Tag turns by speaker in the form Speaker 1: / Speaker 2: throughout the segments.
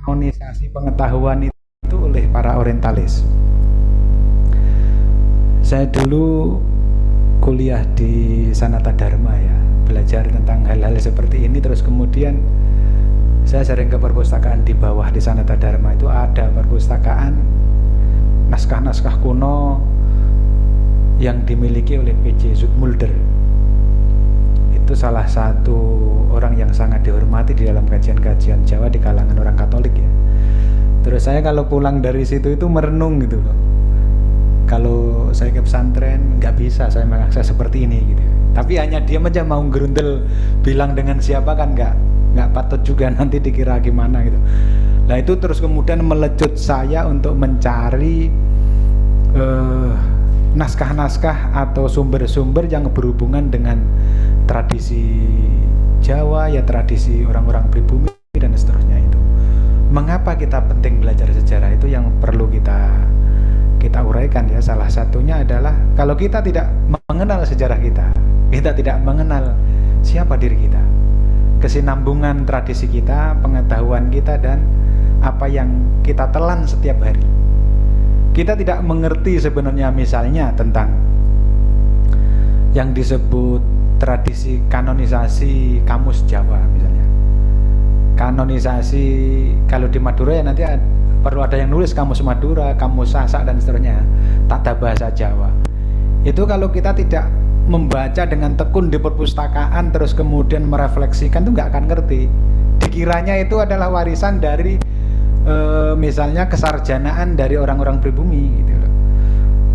Speaker 1: kanonisasi pengetahuan itu oleh para orientalis. Saya dulu kuliah di Sanata Dharma ya, belajar tentang hal-hal seperti ini. Terus kemudian saya sering ke perpustakaan di bawah di Sanata Dharma. Itu ada perpustakaan naskah-naskah kuno yang dimiliki oleh P.J. Zoetmulder. Itu salah satu orang yang sangat dihormati di dalam kajian-kajian Jawa di kalangan orang Katolik ya. Terus saya kalau pulang dari situ itu merenung gitu loh. Kalau saya ke pesantren nggak bisa saya mengakses seperti ini gitu. Tapi hanya diam aja mau gerundel bilang dengan siapa kan nggak patut juga, nanti dikira gimana gitu. Nah itu terus kemudian melecut saya untuk mencari naskah-naskah atau sumber-sumber yang berhubungan dengan tradisi Jawa ya, tradisi orang-orang pribumi dan seterusnya itu. Mengapa kita penting belajar sejarah itu yang perlu kita uraikan ya. Salah satunya adalah kalau kita tidak mengenal sejarah kita tidak mengenal siapa diri kita, kesinambungan tradisi kita, pengetahuan kita, dan apa yang kita telan setiap hari. Kita tidak mengerti sebenarnya misalnya tentang yang disebut tradisi kanonisasi kamus Jawa misalnya. Kanonisasi kalau di Madura ya nanti perlu ada yang nulis kamus Madura, kamus Sasak dan seterusnya, tata bahasa Jawa. Itu kalau kita tidak membaca dengan tekun di perpustakaan terus kemudian merefleksikan itu nggak akan ngerti. Dikiranya itu adalah warisan dari misalnya kesarjanaan dari orang-orang pribumi gitu loh.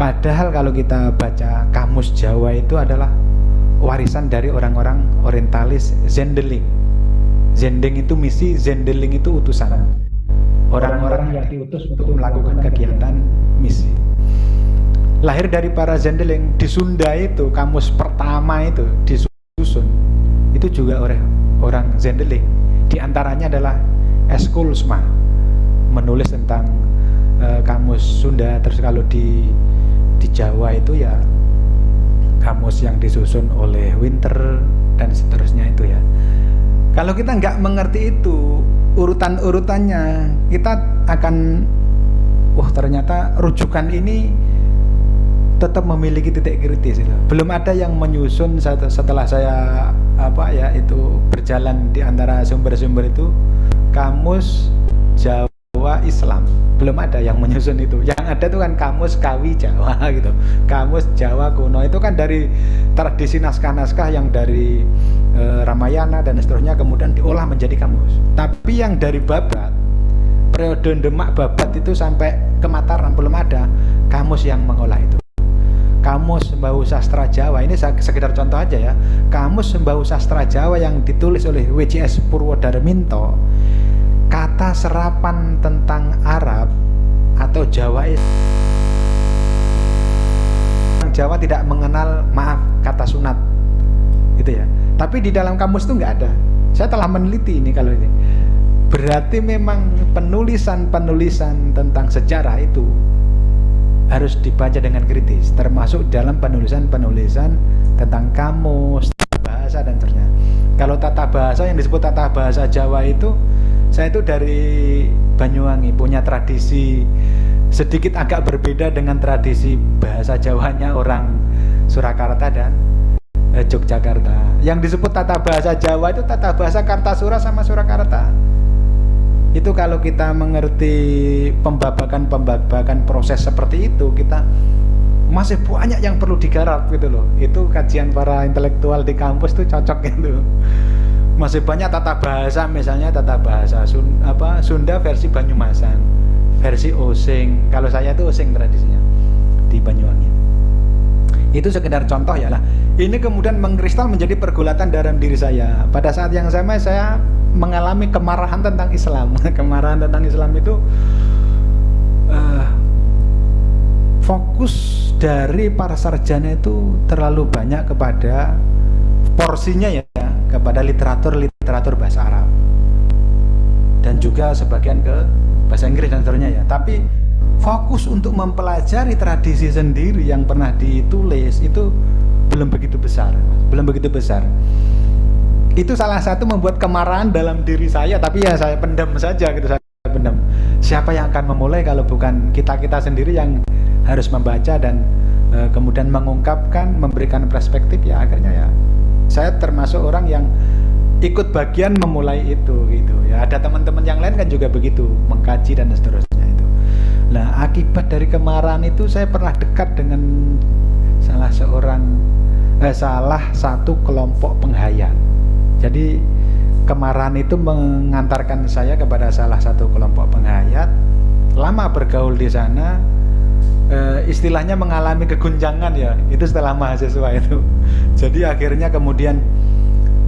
Speaker 1: Padahal kalau kita baca kamus Jawa itu adalah warisan dari orang-orang orientalis Zendeling. Zending itu misi, Zendeling itu utusan. Orang-orang yang diutus untuk melakukan kegiatan misi. Lahir dari para Zendeling. Di Sunda itu kamus pertama itu disusun itu juga oleh orang Zendeling. Di antaranya adalah Eskulsma, menulis tentang kamus Sunda. Terus kalau di Jawa itu ya kamus yang disusun oleh Winter dan seterusnya itu ya. Kalau kita nggak mengerti itu urutan-urutannya, kita akan ternyata rujukan ini tetap memiliki titik kritis itu. Belum ada yang menyusun setelah saya itu berjalan di antara sumber-sumber itu, kamus Jawa Islam. Belum ada yang menyusun itu. Yang ada itu kan kamus Kawi Jawa gitu. Kamus Jawa kuno itu kan dari tradisi naskah-naskah yang dari Ramayana dan seterusnya kemudian diolah menjadi kamus. Tapi yang dari Babat, periode Demak Babat itu sampai ke Mataram belum ada kamus yang mengolah itu. Kamus Sembahu Sastra Jawa ini sekedar contoh aja ya. Kamus Sembahu Sastra Jawa yang ditulis oleh W.C.S. Purwodarminto, kata serapan tentang Arab atau Jawa Jawa tidak mengenal kata sunat gitu ya. Tapi di dalam kamus itu nggak ada. Saya telah meneliti ini kalau ini. Berarti memang penulisan-penulisan tentang sejarah itu harus dibaca dengan kritis, termasuk dalam penulisan-penulisan tentang kamus, tata bahasa dan seterusnya. Kalau tata bahasa yang disebut tata bahasa Jawa itu, saya itu dari Banyuwangi, punya tradisi sedikit agak berbeda dengan tradisi bahasa Jawanya orang Surakarta dan Yogyakarta. Yang disebut tata bahasa Jawa itu tata bahasa Kartasura sama Surakarta. Itu kalau kita mengerti pembabakan proses seperti itu, kita masih banyak yang perlu digarap gitu loh. Itu kajian para intelektual di kampus tuh cocok gitu. Masih banyak tata bahasa, misalnya tata bahasa Sunda versi Banyumasan, versi Osing. Kalau saya itu Osing tradisinya di Banyuwangi. Itu sekedar contoh ya lah. Ini kemudian mengkristal menjadi pergulatan dalam diri saya. Pada saat yang sama saya mengalami kemarahan tentang Islam. Kemarahan tentang Islam itu fokus dari para sarjana itu terlalu banyak kepada porsinya ya, kepada literatur bahasa Arab dan juga sebagian ke bahasa Inggris dan seterusnya ya. Tapi fokus untuk mempelajari tradisi sendiri yang pernah ditulis itu belum begitu besar. Itu salah satu membuat kemarahan dalam diri saya, tapi ya saya pendam saja gitu. Saya benar. Siapa yang akan memulai kalau bukan kita-kita sendiri yang harus membaca dan kemudian mengungkapkan, memberikan perspektif, ya akhirnya ya saya termasuk orang yang ikut bagian memulai itu gitu ya. Ada teman-teman yang lain kan juga begitu, mengkaji dan seterusnya itu. Nah, akibat dari kemarahan itu saya pernah dekat dengan salah satu kelompok penghayat. Jadi kemarahan itu mengantarkan saya kepada salah satu kelompok penghayat. Lama bergaul di sana, istilahnya mengalami keguncangan ya, itu setelah mahasiswa itu. Jadi akhirnya kemudian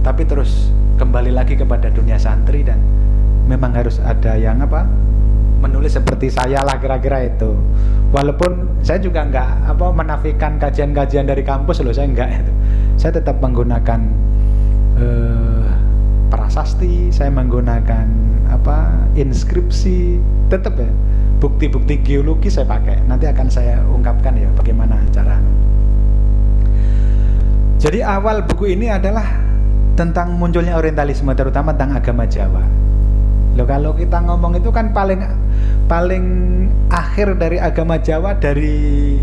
Speaker 1: tapi terus kembali lagi kepada dunia santri, dan memang harus ada yang menulis seperti saya lah kira-kira itu. Walaupun saya juga nggak menafikan kajian-kajian dari kampus loh, saya nggak itu. Saya tetap menggunakan prasasti, saya menggunakan inskripsi, tetap ya. Bukti-bukti geologi saya pakai. Nanti akan saya ungkapkan ya bagaimana cara. Jadi awal buku ini adalah tentang munculnya orientalisme, terutama tentang agama Jawa. Loh, kalau kita ngomong itu kan paling akhir dari agama Jawa, dari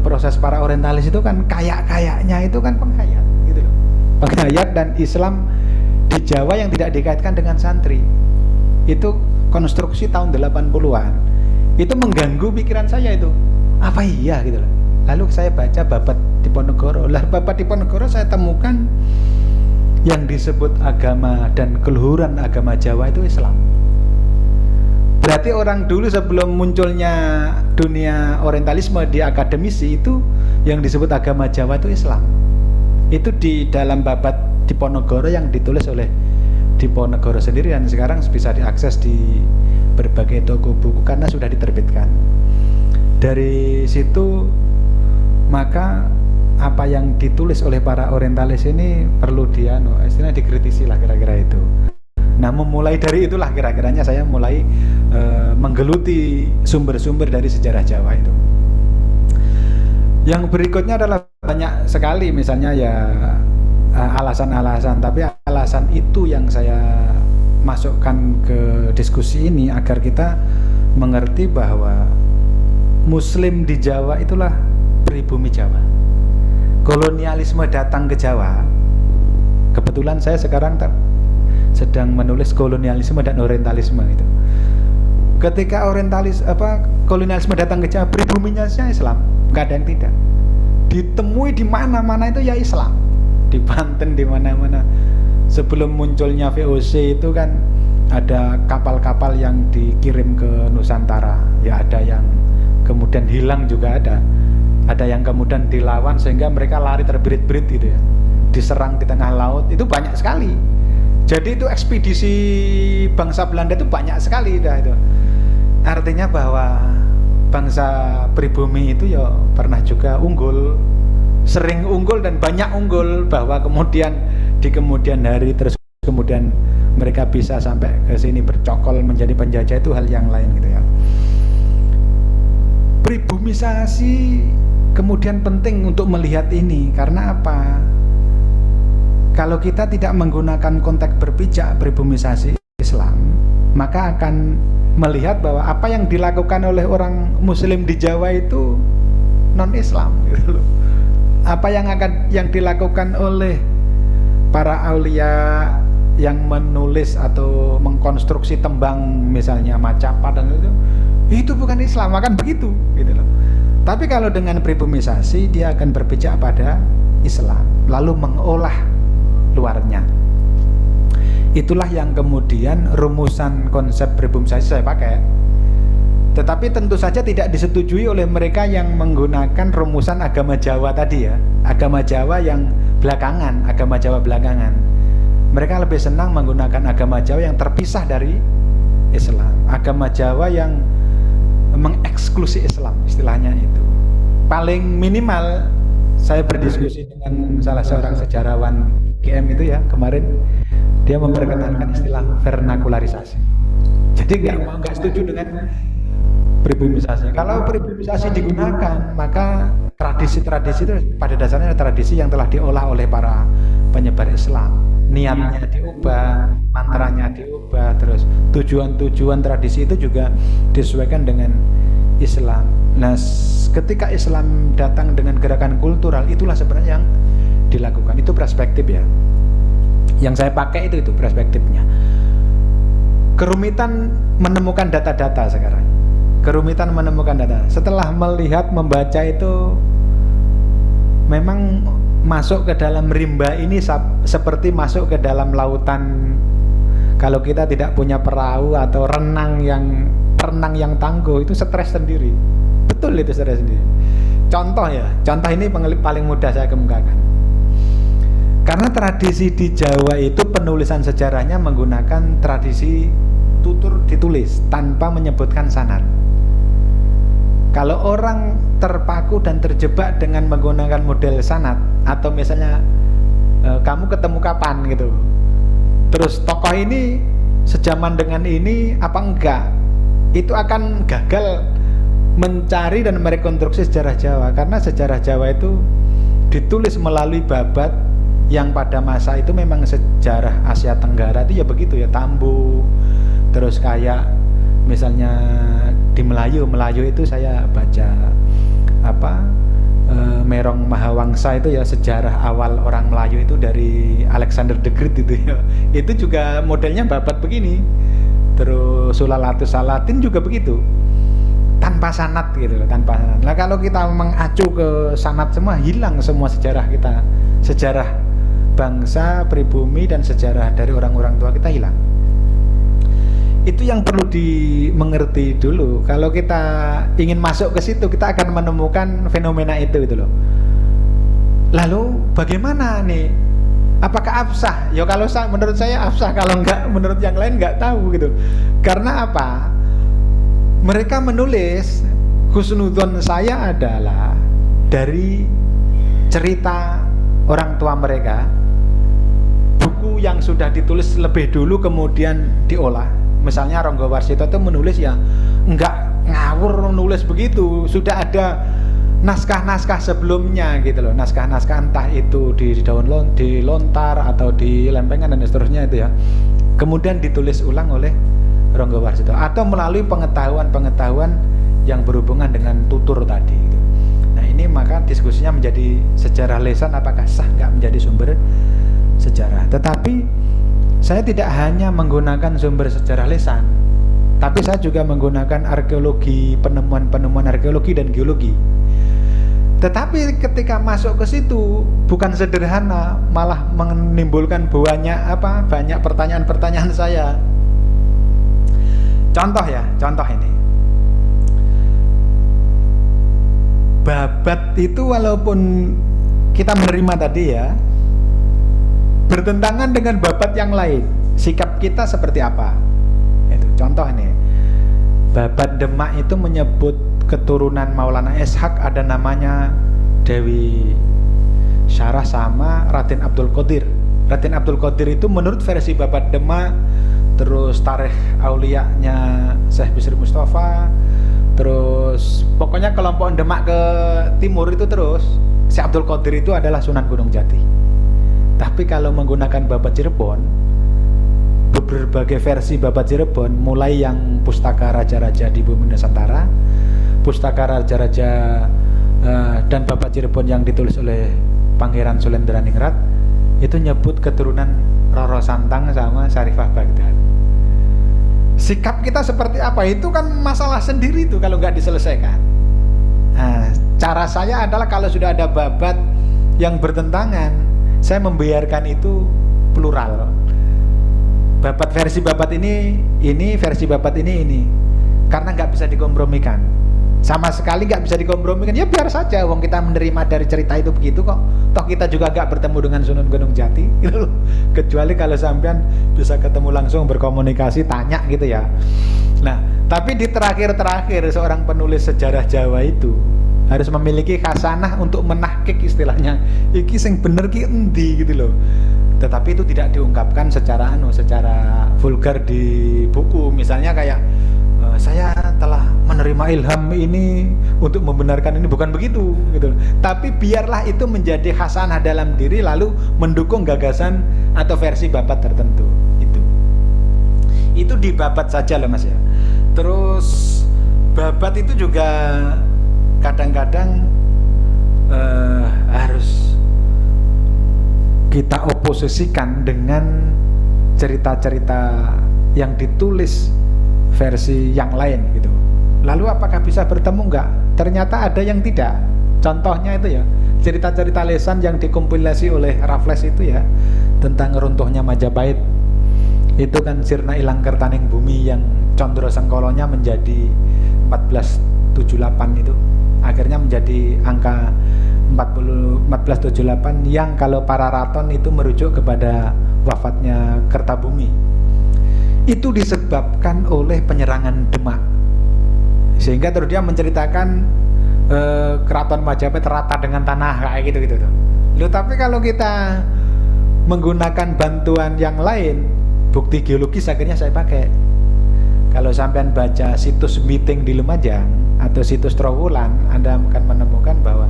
Speaker 1: proses para orientalis itu kan kayaknya itu kan penghayat gitu loh. Penghayat dan Islam di Jawa yang tidak dikaitkan dengan santri. Itu konstruksi tahun 80-an. Itu mengganggu pikiran saya itu. Apa iya gitu loh. Lalu saya baca Babat Diponegoro. Babat Diponegoro saya temukan yang disebut agama dan keluhuran agama Jawa itu Islam. Berarti orang dulu sebelum munculnya dunia orientalisme di akademisi itu yang disebut agama Jawa itu Islam. Itu di dalam Babat Diponegoro yang ditulis oleh Diponegoro sendiri, dan sekarang bisa diakses di berbagai toko buku karena sudah diterbitkan. Dari situ maka apa yang ditulis oleh para orientalis ini perlu istilahnya dikritisi lah kira-kira itu. Nah, memulai dari itulah kira-kiranya saya mulai menggeluti sumber-sumber dari sejarah Jawa itu. Yang berikutnya adalah banyak sekali, misalnya ya alasan-alasan, tapi alasan itu yang saya masukkan ke diskusi ini agar kita mengerti bahwa Muslim di Jawa itulah pribumi Jawa. Kolonialisme datang ke Jawa. Kebetulan saya sekarang sedang menulis kolonialisme dan orientalisme itu. Ketika kolonialisme datang ke Jawa, pribuminya Islam, nggak ada yang tidak. Ditemui di mana-mana itu ya Islam. Di Banten, di mana-mana. Sebelum munculnya VOC itu kan ada kapal-kapal yang dikirim ke Nusantara. Ya ada yang kemudian hilang juga ada. Ada yang kemudian dilawan sehingga mereka lari terberit-berit gitu ya. Diserang di tengah laut, itu banyak sekali. Jadi itu ekspedisi bangsa Belanda itu banyak sekali dah itu. Artinya bahwa bangsa pribumi itu ya pernah juga unggul, sering unggul dan banyak unggul, bahwa kemudian di kemudian hari terus kemudian mereka bisa sampai ke sini bercokol menjadi penjajah, itu hal yang lain gitu ya. Pribumisasi kemudian penting untuk melihat ini karena apa? Kalau kita tidak menggunakan konteks berpijak pribumisasi Islam, maka akan melihat bahwa apa yang dilakukan oleh orang Muslim di Jawa itu non-Islam gitu loh. Apa yang dilakukan oleh para aulia yang menulis atau mengkonstruksi tembang misalnya Macapa dan itu bukan Islam, akan begitu gitu loh. Tapi kalau dengan pribumisasi dia akan berpijak pada Islam lalu mengolah luarnya. Itulah yang kemudian rumusan konsep pribumisasi saya pakai. Tetapi tentu saja tidak disetujui oleh mereka yang menggunakan rumusan agama Jawa tadi ya. Agama Jawa yang belakangan, agama Jawa belakangan. Mereka lebih senang menggunakan agama Jawa yang terpisah dari Islam. Agama Jawa yang mengeksklusi Islam, istilahnya itu. Paling minimal saya berdiskusi dengan salah seorang sejarawan GM itu ya kemarin, dia memperkenalkan istilah vernakularisasi. Jadi nggak setuju dengan pribumisasi. Kalau pribumisasi digunakan, maka tradisi-tradisi itu pada dasarnya tradisi yang telah diolah oleh para penyebar Islam. Niatnya diubah, mantranya diubah, diubah, terus tujuan-tujuan tradisi itu juga disesuaikan dengan Islam. Nah, ketika Islam datang dengan gerakan kultural, itulah sebenarnya yang dilakukan. Itu perspektif ya. Yang saya pakai itu perspektifnya. Kerumitan menemukan data-data sekarang. Kerumitan menemukan data. Setelah melihat, membaca itu memang masuk ke dalam rimba ini seperti masuk ke dalam lautan. Kalau kita tidak punya perahu atau renang yang tangguh, itu stres sendiri. Betul, itu stres sendiri. Contoh ini paling mudah saya kemukakan. Karena tradisi di Jawa itu penulisan sejarahnya menggunakan tradisi tutur ditulis tanpa menyebutkan sanad. Kalau orang terpaku dan terjebak dengan menggunakan model sanad, atau misalnya kamu ketemu kapan gitu, terus tokoh ini sejaman dengan ini apa enggak, itu akan gagal mencari dan merekonstruksi sejarah Jawa. Karena sejarah Jawa itu ditulis melalui babat yang pada masa itu memang sejarah Asia Tenggara itu ya begitu ya, Tambu. Terus kayak misalnya di Melayu itu saya baca Merong Mahawangsa itu ya, sejarah awal orang Melayu itu dari Alexander the Great itu ya. Itu juga modelnya babat begini. Terus Sulalatus Salatin juga begitu. Tanpa sanad gitu loh, tanpa sanad. Nah, kalau kita mengacu ke sanad semua, hilang semua sejarah kita. Sejarah bangsa, pribumi, dan sejarah dari orang-orang tua kita hilang. Itu yang perlu dimengerti dulu. Kalau kita ingin masuk ke situ, kita akan menemukan fenomena itu gitu loh. Lalu bagaimana nih? Apakah absah? Ya kalau menurut saya absah, kalau enggak menurut yang lain enggak tahu gitu. Karena apa? Mereka menulis, husnudzon saya adalah dari cerita orang tua mereka, buku yang sudah ditulis lebih dulu kemudian diolah. Misalnya Ronggo Warsito itu menulis ya enggak ngawur menulis begitu, sudah ada naskah-naskah sebelumnya gitu loh, naskah-naskah entah itu di download, di lontar atau di lempengan dan seterusnya itu ya, kemudian ditulis ulang oleh Ronggo Warsito atau melalui pengetahuan yang berhubungan dengan tutur tadi gitu. Nah, ini maka diskusinya menjadi sejarah lesan apakah sah nggak menjadi sumber sejarah. Tetapi saya tidak hanya menggunakan sumber sejarah lesan, tapi saya juga menggunakan arkeologi, penemuan-penemuan arkeologi dan geologi. Tetapi ketika masuk ke situ bukan sederhana, malah menimbulkan banyak pertanyaan-pertanyaan saya. Contoh ini. Babat itu walaupun kita menerima tadi ya, bertentangan dengan babat yang lain. Sikap kita seperti apa? Itu contoh nih. Babat Demak itu menyebut keturunan Maulana Ishaq ada namanya Dewi Syarah sama Raden Abdul Qadir. Raden Abdul Qadir itu menurut versi babat Demak, terus Tarikh Aulianya Syekh Bisri Mustafa, terus pokoknya kelompok Demak ke timur itu, terus Syekh Abdul Qadir itu adalah Sunan Gunung Jati. Tapi kalau menggunakan babat Cirebon, berbagai versi babat Cirebon, mulai yang pustaka raja-raja di bumi Nusantara, pustaka raja-raja dan babat Cirebon yang ditulis oleh Pangeran Sulendraningrat, itu nyebut keturunan Roro Santang sama Syarifah Baghdad. Sikap kita seperti apa? Itu kan masalah sendiri itu kalau nggak diselesaikan. Nah, cara saya adalah kalau sudah ada babat yang bertentangan, saya membiarkan itu plural. Babat versi babat ini versi babat ini. Karena nggak bisa dikompromikan. Sama sekali nggak bisa dikompromikan. Ya biar saja, wong kita menerima dari cerita itu begitu kok. Toh kita juga nggak bertemu dengan Sunan Gunung Jati gitu loh. Kecuali kalau sampean bisa ketemu langsung, berkomunikasi, tanya gitu ya. Nah, tapi di terakhir seorang penulis sejarah Jawa itu harus memiliki khasanah untuk menahkik, istilahnya iki sing bener ki endi gitu loh. Tetapi itu tidak diungkapkan secara vulgar di buku. Misalnya kayak saya telah menerima ilham ini untuk membenarkan ini, bukan begitu gitu. Tapi biarlah itu menjadi khasanah dalam diri, lalu mendukung gagasan atau versi babat tertentu. Itu dibabat saja loh Mas ya. Terus babat itu juga kadang-kadang harus kita oposisikan dengan cerita-cerita yang ditulis versi yang lain gitu. Lalu apakah bisa bertemu enggak? Ternyata ada yang tidak. Contohnya itu ya, cerita-cerita lesan yang dikompilasi oleh Raffles itu ya, tentang runtuhnya Majapahit. Itu kan sirna ilang kertaning bumi yang Condro Sengkolonya menjadi 1478 itu. Akhirnya menjadi angka 1478 yang kalau para raton itu merujuk kepada wafatnya Kertabumi. Itu disebabkan oleh penyerangan Demak. Sehingga terus dia menceritakan keraton Majapahit rata dengan tanah kayak gitu-gitu tuh. Loh, tapi kalau kita menggunakan bantuan yang lain, bukti geologis akhirnya saya pakai. Kalau sampean baca situs meeting di Lumajang atau situs Trowulan, Anda akan menemukan bahwa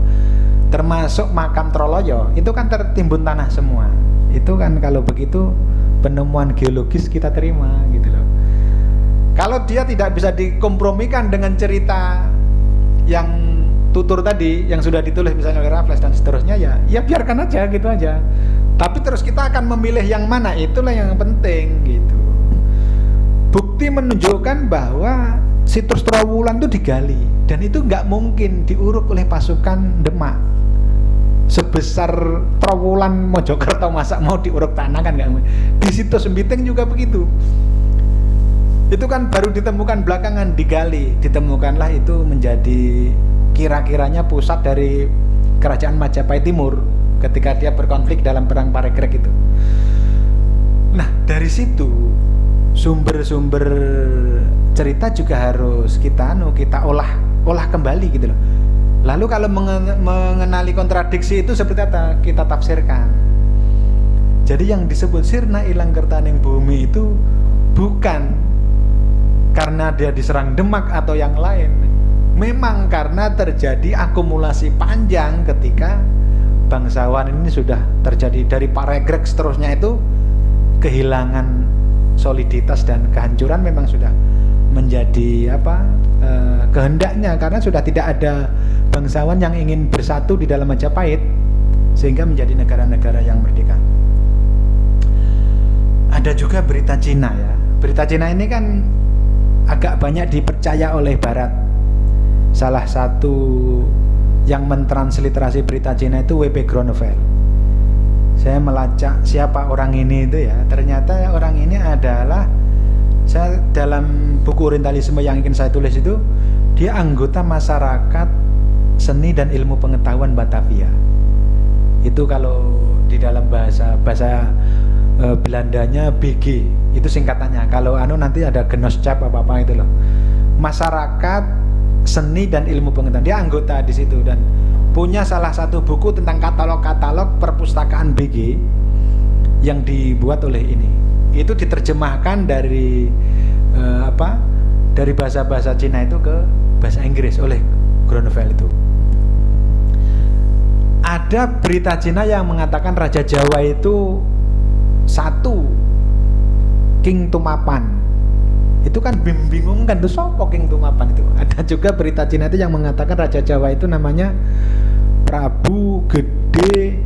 Speaker 1: termasuk makam Troloyo itu kan tertimbun tanah semua. Itu kan kalau begitu penemuan geologis kita terima gitu loh. Kalau dia tidak bisa dikompromikan dengan cerita yang tutur tadi yang sudah ditulis misalnya oleh Raffles dan seterusnya, ya biarkan aja gitu aja. Tapi terus kita akan memilih yang mana, itulah yang penting gitu. Bukti menunjukkan bahwa situs Trowulan itu digali dan itu nggak mungkin diuruk oleh pasukan Demak. Sebesar Trowulan Mojokerto masa mau diuruk tanah kan nggak mungkin. Di situs Sembiting juga begitu. Itu kan baru ditemukan belakangan, digali, ditemukanlah itu menjadi kira-kiranya pusat dari kerajaan Majapahit Timur ketika dia berkonflik dalam perang Parekrek itu. Nah, dari situ sumber-sumber cerita juga harus kita olah kembali gitu loh. Lalu kalau mengenali kontradiksi itu seperti apa? Kita tafsirkan. Jadi yang disebut sirna ilang kertaning bumi itu bukan karena dia diserang Demak atau yang lain. Memang karena terjadi akumulasi panjang ketika bangsawan ini sudah terjadi dari Parekrek seterusnya itu kehilangan soliditas dan kehancuran memang sudah menjadi kehendaknya, karena sudah tidak ada bangsawan yang ingin bersatu di dalam Majapahit sehingga menjadi negara-negara yang merdeka. Ada juga berita Cina ya. Berita Cina ini kan agak banyak dipercaya oleh Barat. Salah satu yang mentransliterasi berita Cina itu W.P. Groeneveld. Saya melacak siapa orang ini itu ya. Ternyata orang ini adalah, saya dalam buku Orientalisme yang ingin saya tulis itu, dia anggota masyarakat seni dan ilmu pengetahuan Batavia. Itu kalau di dalam bahasa Belandanya BG, itu singkatannya. Kalau nanti ada Genootschap apa itu loh. Masyarakat seni dan ilmu pengetahuan, dia anggota di situ dan punya salah satu buku tentang katalog-katalog perpustakaan BG yang dibuat oleh ini. Itu diterjemahkan dari dari bahasa-bahasa Cina itu ke bahasa Inggris oleh Groeneveld itu. Ada berita Cina yang mengatakan Raja Jawa itu satu, King Tumapan. Itu kan bingung kan, tuh sopo King Tumapan itu. Ada juga berita Cina itu yang mengatakan Raja Jawa itu namanya Prabu Gede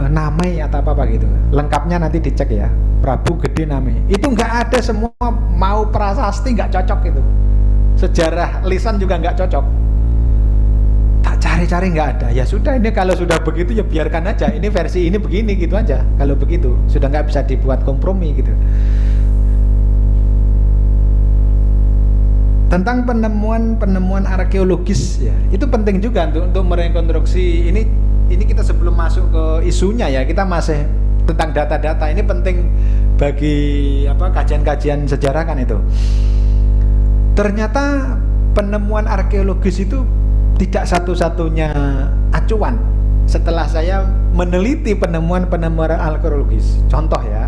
Speaker 1: Namai atau apa gitu. Lengkapnya nanti dicek ya, Prabu Gede Namai. Itu nggak ada, semua mau prasasti nggak cocok itu. Sejarah lisan juga nggak cocok. Tak cari-cari nggak ada. Ya sudah, ini kalau sudah begitu ya biarkan aja. Ini versi ini begini gitu aja. Kalau begitu sudah nggak bisa dibuat kompromi gitu. Tentang penemuan arkeologis ya, itu penting juga untuk merekonstruksi ini kita sebelum masuk ke isunya ya, kita masih tentang data-data ini penting bagi kajian-kajian sejarah kan itu. Ternyata penemuan arkeologis itu tidak satu-satunya acuan. Setelah saya meneliti penemuan arkeologis, contoh ya,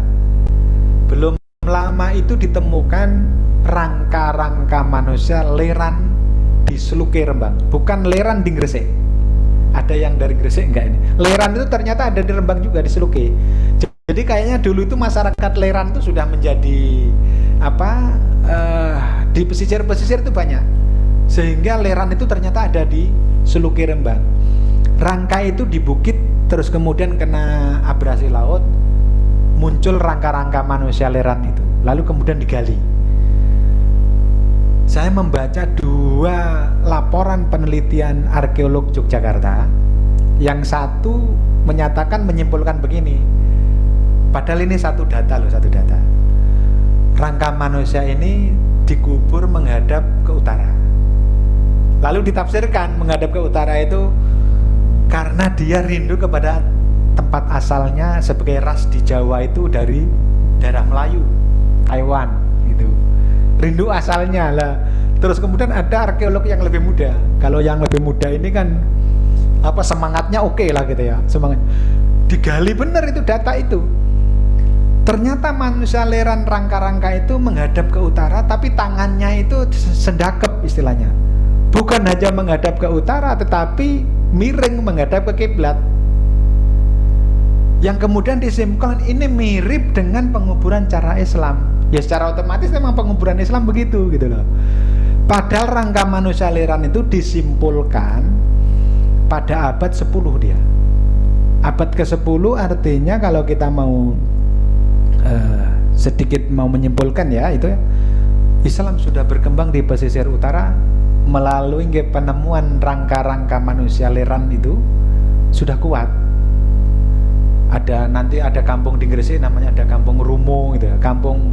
Speaker 1: belum lama itu ditemukan rangka-rangka manusia leran di Seluke Rembang, bukan leran di Gresik. Ada yang dari Gresik enggak ini? Leran itu ternyata ada di Rembang juga, di Seluke. Jadi Jadi kayaknya dulu itu masyarakat Leran itu sudah menjadi apa, di pesisir-pesisir itu banyak, sehingga Leran itu ternyata ada di Seluki Rembang. Rangka itu di bukit, terus kemudian kena abrasi laut, muncul rangka-rangka manusia Leran itu, lalu kemudian digali. Saya membaca 2 laporan penelitian arkeolog Yogyakarta. Yang satu menyatakan, menyimpulkan begini, padahal ini satu data loh, satu data. Rangka manusia ini dikubur menghadap ke utara. Lalu ditafsirkan menghadap ke utara itu karena dia rindu kepada tempat asalnya sebagai ras di Jawa itu dari daerah Melayu, Taiwan gitu. Rindu asalnya lah. Terus kemudian ada arkeolog yang lebih muda. Kalau yang lebih muda ini kan apa, semangatnya oke lah gitu ya, semangat. Digali benar itu data itu. Ternyata manusia Leran rangka-rangka itu menghadap ke utara, tapi tangannya itu sendakep istilahnya. Bukan hanya menghadap ke utara, tetapi miring menghadap ke kiblat. Yang kemudian disimpulkan ini mirip dengan penguburan cara Islam. Ya secara otomatis memang penguburan Islam begitu gitu loh. Padahal rangka manusia Leran itu disimpulkan pada abad 10 dia. Abad ke-10 artinya kalau kita mau sedikit mau menyimpulkan ya, itu ya, Islam sudah berkembang di pesisir utara melalui penemuan rangka-rangka manusia Leran itu sudah kuat. Nanti ada kampung di Gresik namanya ada kampung Rumo gitu ya, kampung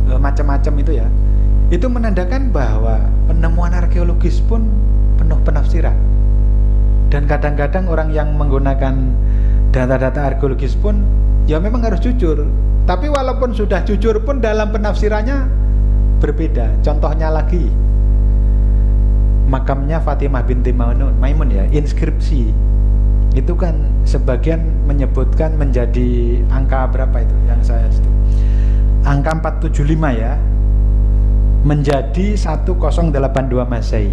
Speaker 1: macam-macam itu ya. Itu menandakan bahwa penemuan arkeologis pun penuh penafsiran. Dan kadang-kadang orang yang menggunakan data-data arkeologis pun ya memang harus jujur. Tapi walaupun sudah jujur pun dalam penafsirannya berbeda. Contohnya lagi, makamnya Fatimah binti Maimun ya, inskripsi. Itu kan sebagian menyebutkan menjadi angka berapa itu yang saya itu. Angka 475 ya. Menjadi 1082 Masehi.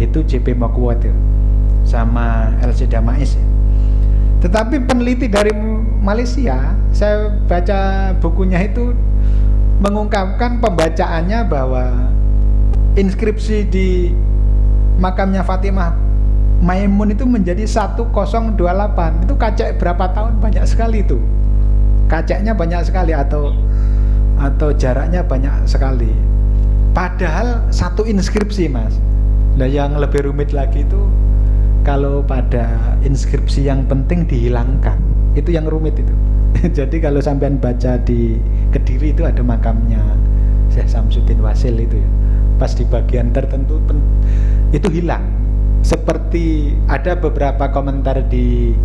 Speaker 1: Itu JP Mokuwat sama LC Damais ya. Tetapi peneliti dari Malaysia, saya baca bukunya itu mengungkapkan pembacaannya bahwa inskripsi di makamnya Fatimah Maimun itu menjadi 1028. Itu kacek berapa tahun, banyak sekali itu. Kaceknya banyak sekali atau jaraknya banyak sekali. Padahal satu inskripsi, Mas. Nah, yang lebih rumit lagi itu kalau pada inskripsi yang penting dihilangkan, itu yang rumit itu. Jadi kalau sampean baca di Kediri itu ada makamnya Syekh Samsudin Wasil itu ya, pas di bagian tertentu itu hilang. Seperti ada beberapa komentar di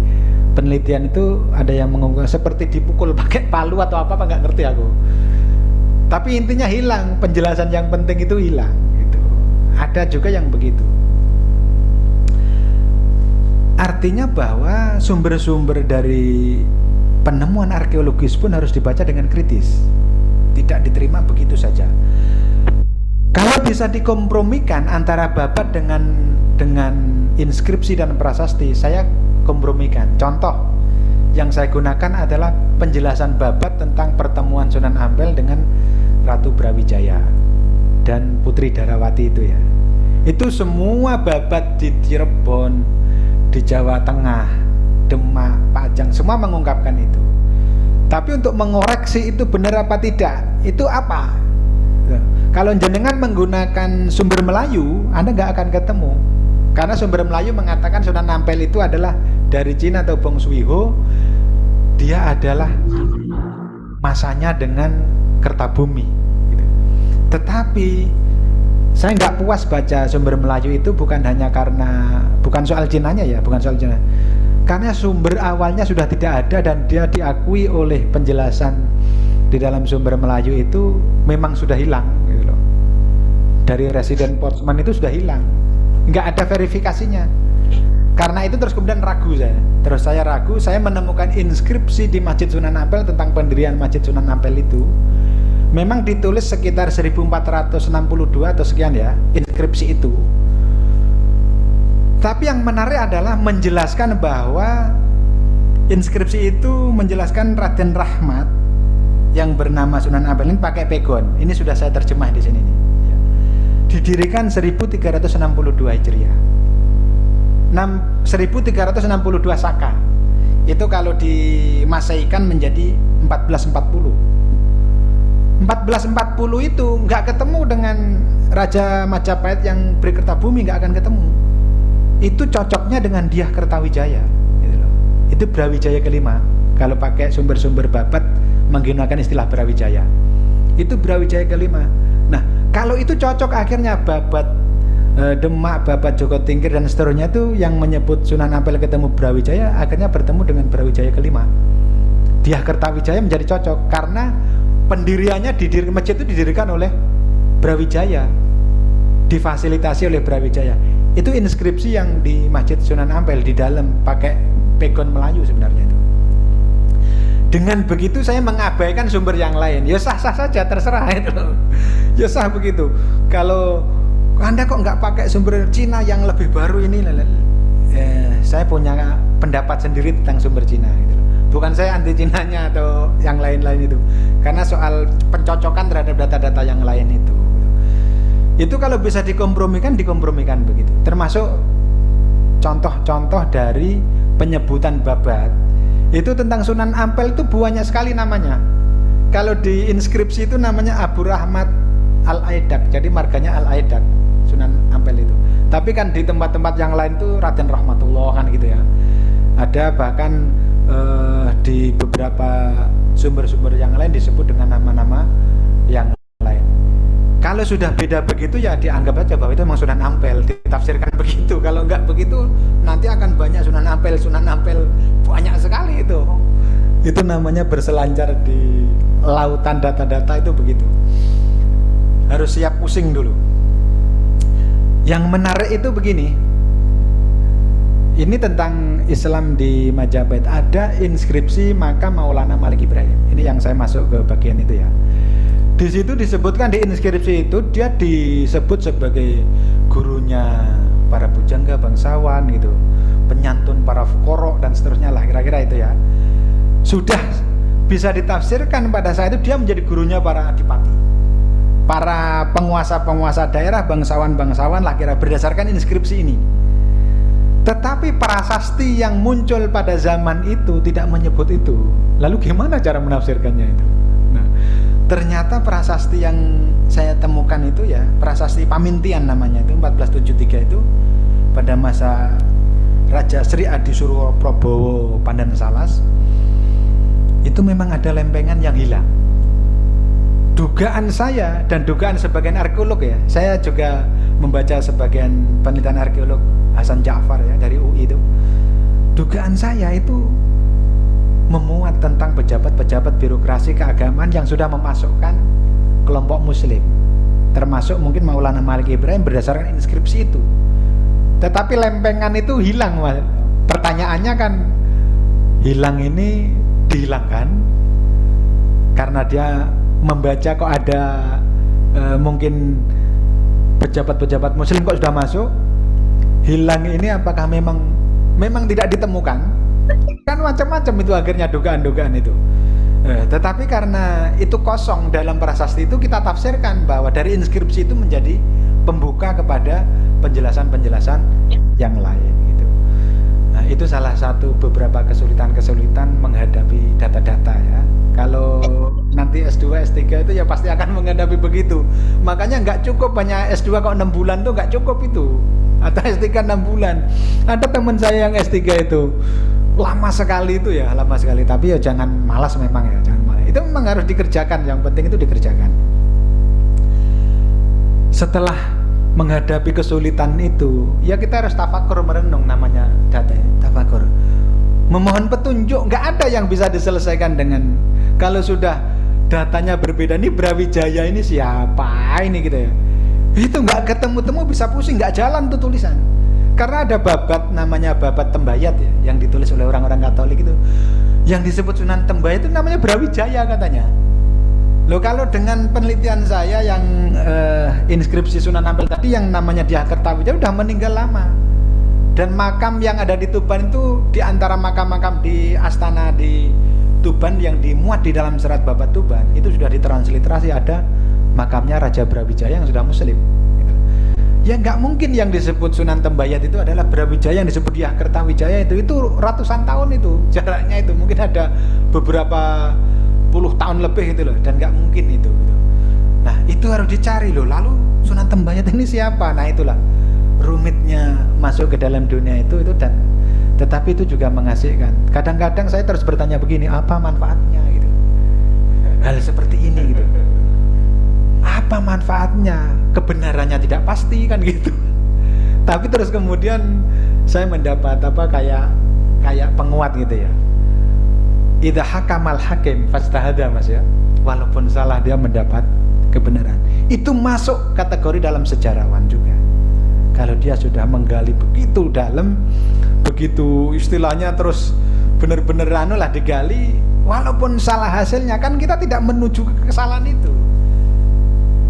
Speaker 1: penelitian itu ada yang mengungkapkan seperti dipukul pakai palu atau apa nggak ngerti aku. Tapi intinya hilang, penjelasan yang penting itu hilang gitu. Ada juga yang begitu. Artinya bahwa sumber-sumber dari penemuan arkeologis pun harus dibaca dengan kritis. Tidak diterima begitu saja. Kalau bisa dikompromikan antara babat dengan inskripsi dan prasasti, saya kompromikan. Contoh yang saya gunakan adalah penjelasan babat tentang pertemuan Sunan Ampel dengan Ratu Brawijaya dan Putri Darawati itu ya. Itu semua babat di Cirebon, di Jawa Tengah, Demak, Pajang, semua mengungkapkan itu. Tapi untuk mengoreksi itu benar apa tidak, itu apa? Kalau jenengan menggunakan sumber Melayu, Anda nggak akan ketemu. Karena sumber Melayu mengatakan Sunan Ampel itu adalah dari Cina atau Bong Swiho. Dia adalah masanya dengan Kertabumi gitu. Tetapi saya nggak puas baca sumber Melayu itu bukan hanya karena, bukan soal Cinanya ya, bukan soal Cina. Karena sumber awalnya sudah tidak ada dan dia diakui oleh penjelasan di dalam sumber Melayu itu memang sudah hilang gitu loh. Dari residen Portsmouth itu sudah hilang, nggak ada verifikasinya. Karena itu terus kemudian ragu saya. Terus saya ragu, saya menemukan inskripsi di Masjid Sunan Ampel tentang pendirian Masjid Sunan Ampel itu. Memang ditulis sekitar 1462 atau sekian ya, inskripsi itu. Tapi yang menarik adalah menjelaskan bahwa Inskripsi itu menjelaskan Raden Rahmat yang bernama Sunan Ampel ini pakai pegon. Ini sudah saya terjemah di sini nih. Ya. Didirikan 1362 Hijriah. 1362 Saka. Itu kalau dimasaikan menjadi 1440. 1440 itu nggak ketemu dengan Raja Majapahit yang Berikertabumi, nggak akan ketemu. Itu cocoknya dengan Dyah Kertawijaya gitu loh. Itu Brawijaya kelima. Kalau pakai sumber-sumber Babat menggunakan istilah Brawijaya, itu Brawijaya kelima. Nah, kalau itu cocok akhirnya Babat Demak, Babat Joko Tingkir dan seterusnya itu yang menyebut Sunan Ampel ketemu Brawijaya, akhirnya bertemu dengan Brawijaya kelima. Dyah Kertawijaya menjadi cocok karena pendiriannya masjid itu didirikan oleh Brawijaya, difasilitasi oleh Brawijaya. Itu inskripsi yang di Masjid Sunan Ampel di dalam pakai pegon Melayu sebenarnya itu. Dengan begitu saya mengabaikan sumber yang lain. Ya sah-sah saja, terserah itu. Ya sah begitu. Kalau Anda kok nggak pakai sumber Cina yang lebih baru ini, saya punya pendapat sendiri tentang sumber Cina gitu. Bukan saya anti Cinanya atau yang lain-lain itu, karena soal pencocokan terhadap data-data yang lain itu kalau bisa dikompromikan begitu. Termasuk contoh-contoh dari penyebutan Babat itu tentang Sunan Ampel itu banyak sekali namanya. Kalau di inskripsi itu namanya Abu Rahmat Al-Aidak, jadi marganya Al-Aidak Sunan Ampel itu. Tapi kan di tempat-tempat yang lain tuh Raden Rahmatullah kan gitu ya. Ada bahkan di beberapa sumber-sumber yang lain disebut dengan nama-nama yang lain. Kalau sudah beda begitu ya dianggap aja bahwa itu memang Sunan Ampel, ditafsirkan begitu. Kalau enggak begitu nanti akan banyak Sunan Ampel banyak sekali itu. Itu namanya berselancar di lautan data-data itu begitu. Harus siap pusing dulu. Yang menarik itu begini. Ini tentang Islam di Majapahit. Ada inskripsi makam Maulana Malik Ibrahim. Ini yang saya masuk ke bagian itu ya. Di situ disebutkan di inskripsi itu dia disebut sebagai gurunya para pujangga bangsawan gitu, penyantun para fukoro dan seterusnya lah kira-kira itu ya. Sudah bisa ditafsirkan pada saat itu dia menjadi gurunya para adipati, para penguasa-penguasa daerah, bangsawan-bangsawan lah kira berdasarkan inskripsi ini. Tetapi prasasti yang muncul pada zaman itu tidak menyebut itu. Lalu gimana cara menafsirkannya itu? Nah, ternyata prasasti yang saya temukan itu ya, prasasti Pamintian namanya itu 1473 itu pada masa Raja Sri Adi Suroprobowo Pandan Salas. Itu memang ada lempengan yang hilang. Dugaan saya dan dugaan sebagian arkeolog ya, saya juga membaca sebagian penelitian arkeolog Hasan Ja'far ya dari UI itu. Dugaan saya itu memuat tentang pejabat-pejabat birokrasi keagamaan yang sudah memasukkan kelompok muslim, termasuk mungkin Maulana Malik Ibrahim berdasarkan inskripsi itu. Tetapi lempengan itu hilang, Mas. Pertanyaannya kan, hilang ini dihilangkan karena dia membaca kok ada mungkin pejabat-pejabat muslim kok sudah masuk. Hilang ini apakah memang tidak ditemukan? Kan macam-macam itu akhirnya dugaan-dugaan itu. Tetapi karena itu kosong dalam prasasti itu, kita tafsirkan bahwa dari inskripsi itu menjadi pembuka kepada penjelasan-penjelasan yang lain gitu. Nah, itu salah satu beberapa kesulitan-kesulitan menghadapi data-data ya. Kalau nanti S2, S3 itu ya pasti akan menghadapi begitu. Makanya nggak cukup hanya S2 kok 6 bulan tuh nggak cukup itu. Atau S3 6 bulan. Ada teman saya yang S3 itu lama sekali itu ya, lama sekali. Tapi ya jangan malas memang ya, jangan malas. Itu memang harus dikerjakan, yang penting itu dikerjakan. Setelah menghadapi kesulitan itu, ya kita harus tafakur merenung, namanya data, tafakur. Memohon petunjuk, nggak ada yang bisa diselesaikan dengan kalau sudah datanya berbeda. Ini Brawijaya ini siapa ini gitu ya. Itu nggak ketemu-temu bisa pusing, nggak jalan tuh tulisan. Karena ada babat namanya Babat Tembayat ya, yang ditulis oleh orang-orang Katolik itu. Yang disebut Sunan Tembayat itu namanya Brawijaya katanya. Loh, kalau dengan penelitian saya yang inskripsi Sunan Ampel tadi yang namanya Dyah Kertawijaya udah meninggal lama. Dan makam yang ada di Tuban itu di antara makam-makam di Astana di Tuban yang dimuat di dalam serat Babat Tuban itu sudah ditransliterasi, ada makamnya Raja Brawijaya yang sudah muslim. Ya nggak mungkin yang disebut Sunan Tembayat itu adalah Brawijaya, yang disebut Dyah Kertawijaya itu ratusan tahun itu jaraknya, itu mungkin ada beberapa puluh tahun lebih itu loh, dan nggak mungkin itu gitu. Nah itu harus dicari loh, lalu Sunan Tembayat ini siapa? Nah itulah rumitnya masuk ke dalam dunia itu dan tetapi itu juga mengasihkan. Kadang-kadang saya terus bertanya begini, apa manfaatnya gitu hal seperti ini gitu, apa manfaatnya? Kebenarannya tidak pasti kan gitu. Tapi terus kemudian saya mendapat kayak penguat gitu ya. Idza hakamal hakim fastahada, Mas ya. Walaupun salah dia mendapat kebenaran. Itu masuk kategori dalam sejarawan juga. Kalau dia sudah menggali begitu dalam, begitu istilahnya terus benar-benar digali, walaupun salah hasilnya kan kita tidak menuju ke kesalahan itu.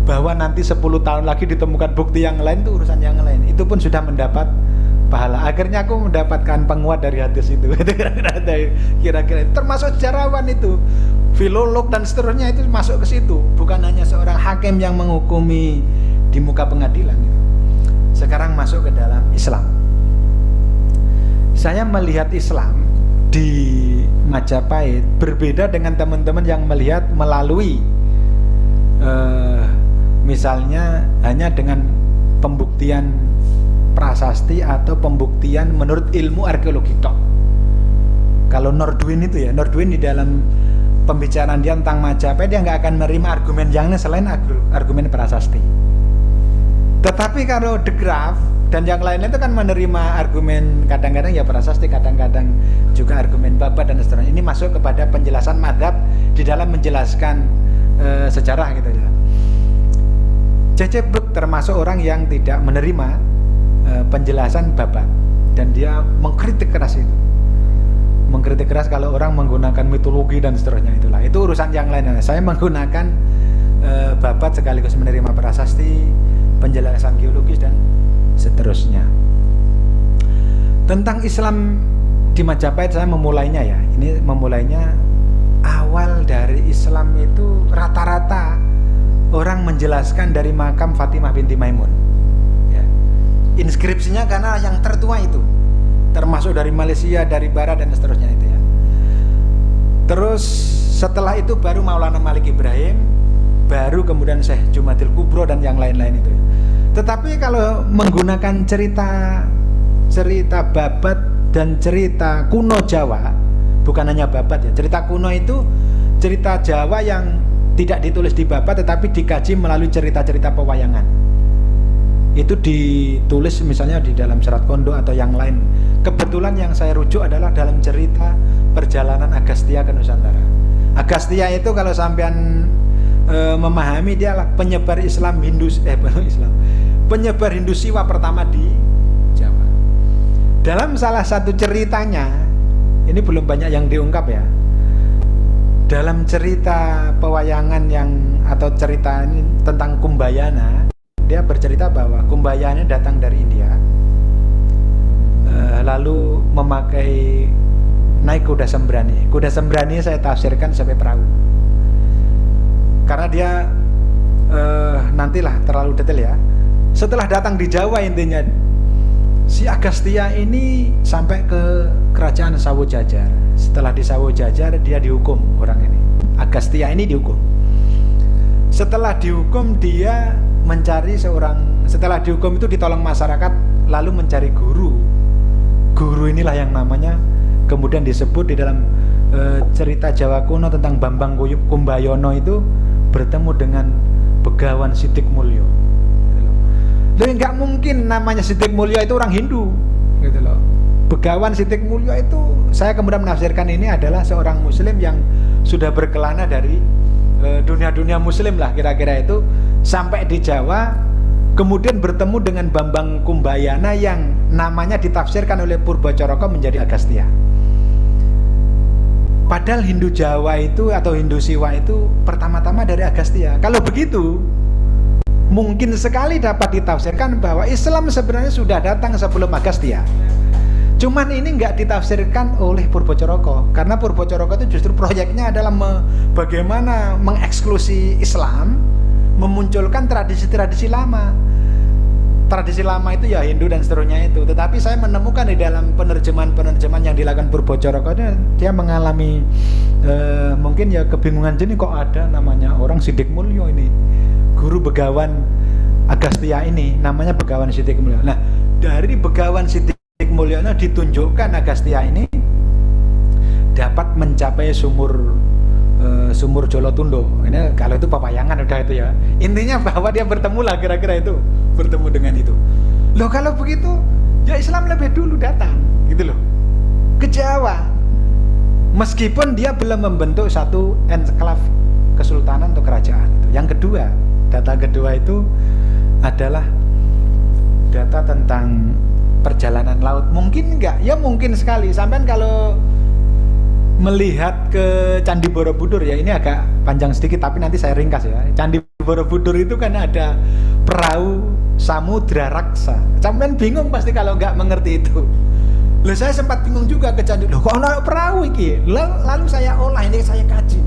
Speaker 1: Bahwa nanti 10 tahun lagi ditemukan bukti yang lain, itu urusan yang lain, itu pun sudah mendapat pahala. Akhirnya aku mendapatkan penguat dari hadis itu. Kira-kira termasuk sejarawan itu, filolog dan seterusnya itu masuk ke situ, bukan hanya seorang hakim yang menghukumi di muka pengadilan gitu. Sekarang masuk ke dalam Islam. Saya melihat Islam di Majapahit berbeda dengan teman-teman yang melihat melalui misalnya hanya dengan pembuktian prasasti atau pembuktian menurut ilmu arkeologi tok. Kalau Nordwin itu ya, Nordwin di dalam pembicaraan dia tentang Majapahit, dia nggak akan menerima argumen yang lain selain argumen prasasti. Tetapi kalau De Graaf dan yang lainnya itu kan menerima argumen kadang-kadang ya prasasti, kadang-kadang juga argumen babat dan seterusnya. Ini masuk kepada penjelasan madhab di dalam menjelaskan sejarah gitu ya. Cecep termasuk orang yang tidak menerima penjelasan babat, dan dia mengkritik keras itu. Mengkritik keras kalau orang menggunakan mitologi dan seterusnya, itulah. Itu urusan yang lain. Saya menggunakan babat sekaligus menerima prasasti, penjelasan geologis dan seterusnya. Tentang Islam di Majapahit saya memulainya ya. Ini memulainya awal dari Islam itu rata-rata orang menjelaskan dari makam Fatimah binti Maimun ya. Inskripsinya karena yang tertua itu, termasuk dari Malaysia, dari Barat dan seterusnya itu ya. Terus setelah itu baru Maulana Malik Ibrahim, baru kemudian Syekh Jumadil Kubro dan yang lain-lain itu ya. Tetapi kalau menggunakan cerita babat dan cerita kuno Jawa, bukan hanya babat ya, cerita kuno itu cerita Jawa yang tidak ditulis di babat tetapi dikaji melalui cerita-cerita pewayangan. Itu ditulis misalnya di dalam Serat Kondo atau yang lain. Kebetulan yang saya rujuk adalah dalam cerita perjalanan Agastya ke Nusantara. Agastya itu kalau sampean memahami, dia adalah penyebar Islam penyebar Hindu Siwa pertama di Jawa. Dalam salah satu ceritanya, ini belum banyak yang diungkap ya. Dalam cerita pewayangan atau cerita ini tentang Kumbayana, dia bercerita bahwa Kumbayana datang dari India, lalu naik kuda sembrani. Kuda sembrani saya tafsirkan sebagai perahu, karena dia nantilah terlalu detail ya. Setelah datang di Jawa, intinya si Agastya ini sampai ke kerajaan Sawo Jajar. Setelah di Sawo Jajar dia dihukum, orang ini Agastya ini dihukum. Setelah dihukum dia mencari setelah dihukum itu ditolong masyarakat, lalu mencari guru. Guru inilah yang namanya kemudian disebut di dalam cerita Jawa kuno tentang Bambang Kumbayono itu bertemu dengan Begawan Sidik Mulyo. Loh, nggak mungkin namanya Sidik Mulyo itu orang Hindu gitu loh. Begawan Sidik Mulyo itu saya kemudian menafsirkan ini adalah seorang muslim yang sudah berkelana dari dunia-dunia muslim lah kira-kira itu, sampai di Jawa kemudian bertemu dengan Bambang Kumbayana yang namanya ditafsirkan oleh Purbacaraka menjadi Agastya. Padahal Hindu Jawa itu atau Hindu Siwa itu pertama-tama dari Agastya. Kalau begitu mungkin sekali dapat ditafsirkan bahwa Islam sebenarnya sudah datang sebelum Agastya. Cuman ini nggak ditafsirkan oleh Purbocoroko, karena Purbocoroko itu justru proyeknya adalah bagaimana mengeksklusi Islam, memunculkan tradisi-tradisi lama. Tradisi lama itu ya Hindu dan seterusnya itu. Tetapi saya menemukan di dalam penerjemahan yang dilakukan Purbocoroko, dia mengalami mungkin ya kebingungan, jadi kok ada namanya orang Sidik Mulyo ini, guru Begawan Agastya ini, namanya Begawan Sidik Mulyo. Nah, dari Begawan Sidik Mulyo ditunjukkan Agastya ini dapat mencapai sumur Jolotundo. Ini kalau itu pewayangan udah itu ya. Intinya bahwa dia bertemu lah, kira-kira itu, bertemu dengan itu. Loh kalau begitu, ya Islam lebih dulu datang, gitu loh, ke Jawa. Meskipun dia belum membentuk satu enklav kesultanan atau kerajaan. Yang kedua, data kedua itu adalah data tentang perjalanan laut. Mungkin enggak? Ya mungkin sekali. Sampai kalau melihat ke Candi Borobudur, ya ini agak panjang sedikit tapi nanti saya ringkas ya. Candi Borobudur itu kan ada perahu samudra raksa. Sampean bingung pasti kalau nggak mengerti itu. Loh, saya sempat bingung juga ke Candi. Loh, kok ada perahu iki? Lalu saya olah, ini saya kaji.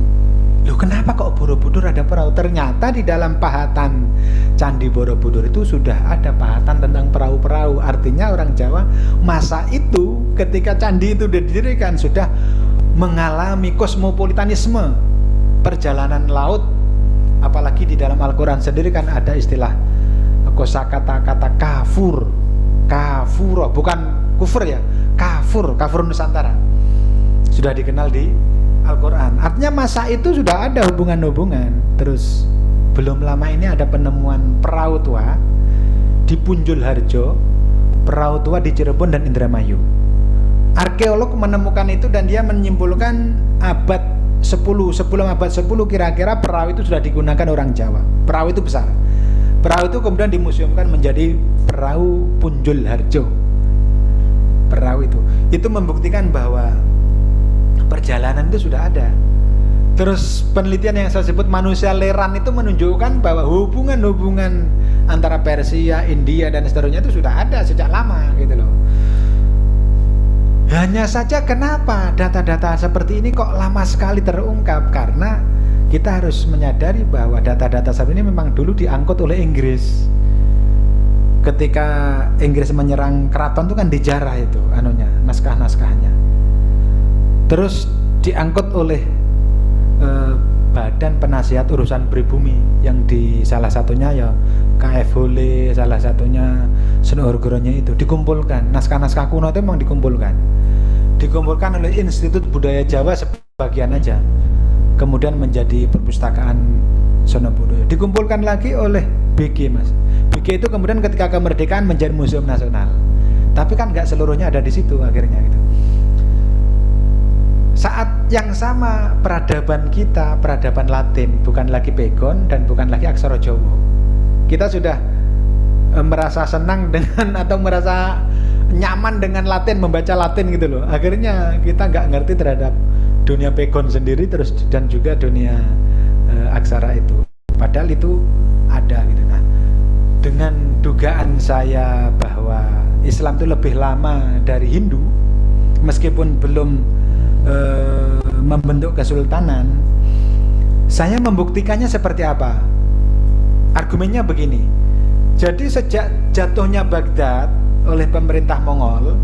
Speaker 1: Loh, kenapa kok Borobudur ada perahu? Ternyata di dalam pahatan Candi Borobudur itu sudah ada pahatan tentang perahu-perahu. Artinya orang Jawa masa itu ketika candi itu didirikan sudah mengalami kosmopolitanisme, perjalanan laut. Apalagi di dalam Al-Quran sendiri kan ada istilah kosakata kata kafur, kafuro, bukan kufur ya, kafur Nusantara, sudah dikenal di Al-Quran. Artinya masa itu sudah ada hubungan-hubungan. Terus belum lama ini ada penemuan perahu tua di Punjul Harjo, perahu tua di Cirebon dan Indramayu. Arkeolog menemukan itu dan dia menyimpulkan abad 10, sebelum abad 10 kira-kira perahu itu sudah digunakan orang Jawa. Perahu itu besar. Perahu itu kemudian dimuseumkan menjadi perahu Punjul Harjo. Perahu itu membuktikan bahwa perjalanan itu sudah ada. Terus penelitian yang saya sebut manusia leran itu menunjukkan bahwa hubungan-hubungan antara Persia, India dan seterusnya itu sudah ada sejak lama gitu loh. Hanya saja kenapa data-data seperti ini kok lama sekali terungkap? Karena kita harus menyadari bahwa data-data seperti ini memang dulu diangkut oleh Inggris. Ketika Inggris menyerang keraton itu kan dijarah itu naskah-naskahnya. Terus diangkut oleh Badan Penasihat Urusan Pribumi yang di salah satunya ya KF Hole, salah satunya Senurgronya itu dikumpulkan. Naskah-naskah kuno itu memang dikumpulkan oleh Institut Budaya Jawa sebagian aja, kemudian menjadi perpustakaan Sonobudoyo. Dikumpulkan lagi oleh BG Mas. BG itu kemudian ketika kemerdekaan menjadi museum nasional. Tapi kan nggak seluruhnya ada di situ akhirnya gitu. Saat yang sama peradaban kita, peradaban Latin, bukan lagi pegon dan bukan lagi aksara Jawa. Kita sudah merasa senang dengan atau merasa nyaman dengan Latin, membaca Latin gitu loh. Akhirnya kita nggak ngerti terhadap dunia pegon sendiri terus dan juga dunia aksara itu. Padahal itu ada gitu. Nah, dengan dugaan saya bahwa Islam itu lebih lama dari Hindu, meskipun belum membentuk kesultanan, saya membuktikannya seperti apa? Argumennya begini. Jadi sejak jatuhnya Baghdad oleh pemerintah Mongol,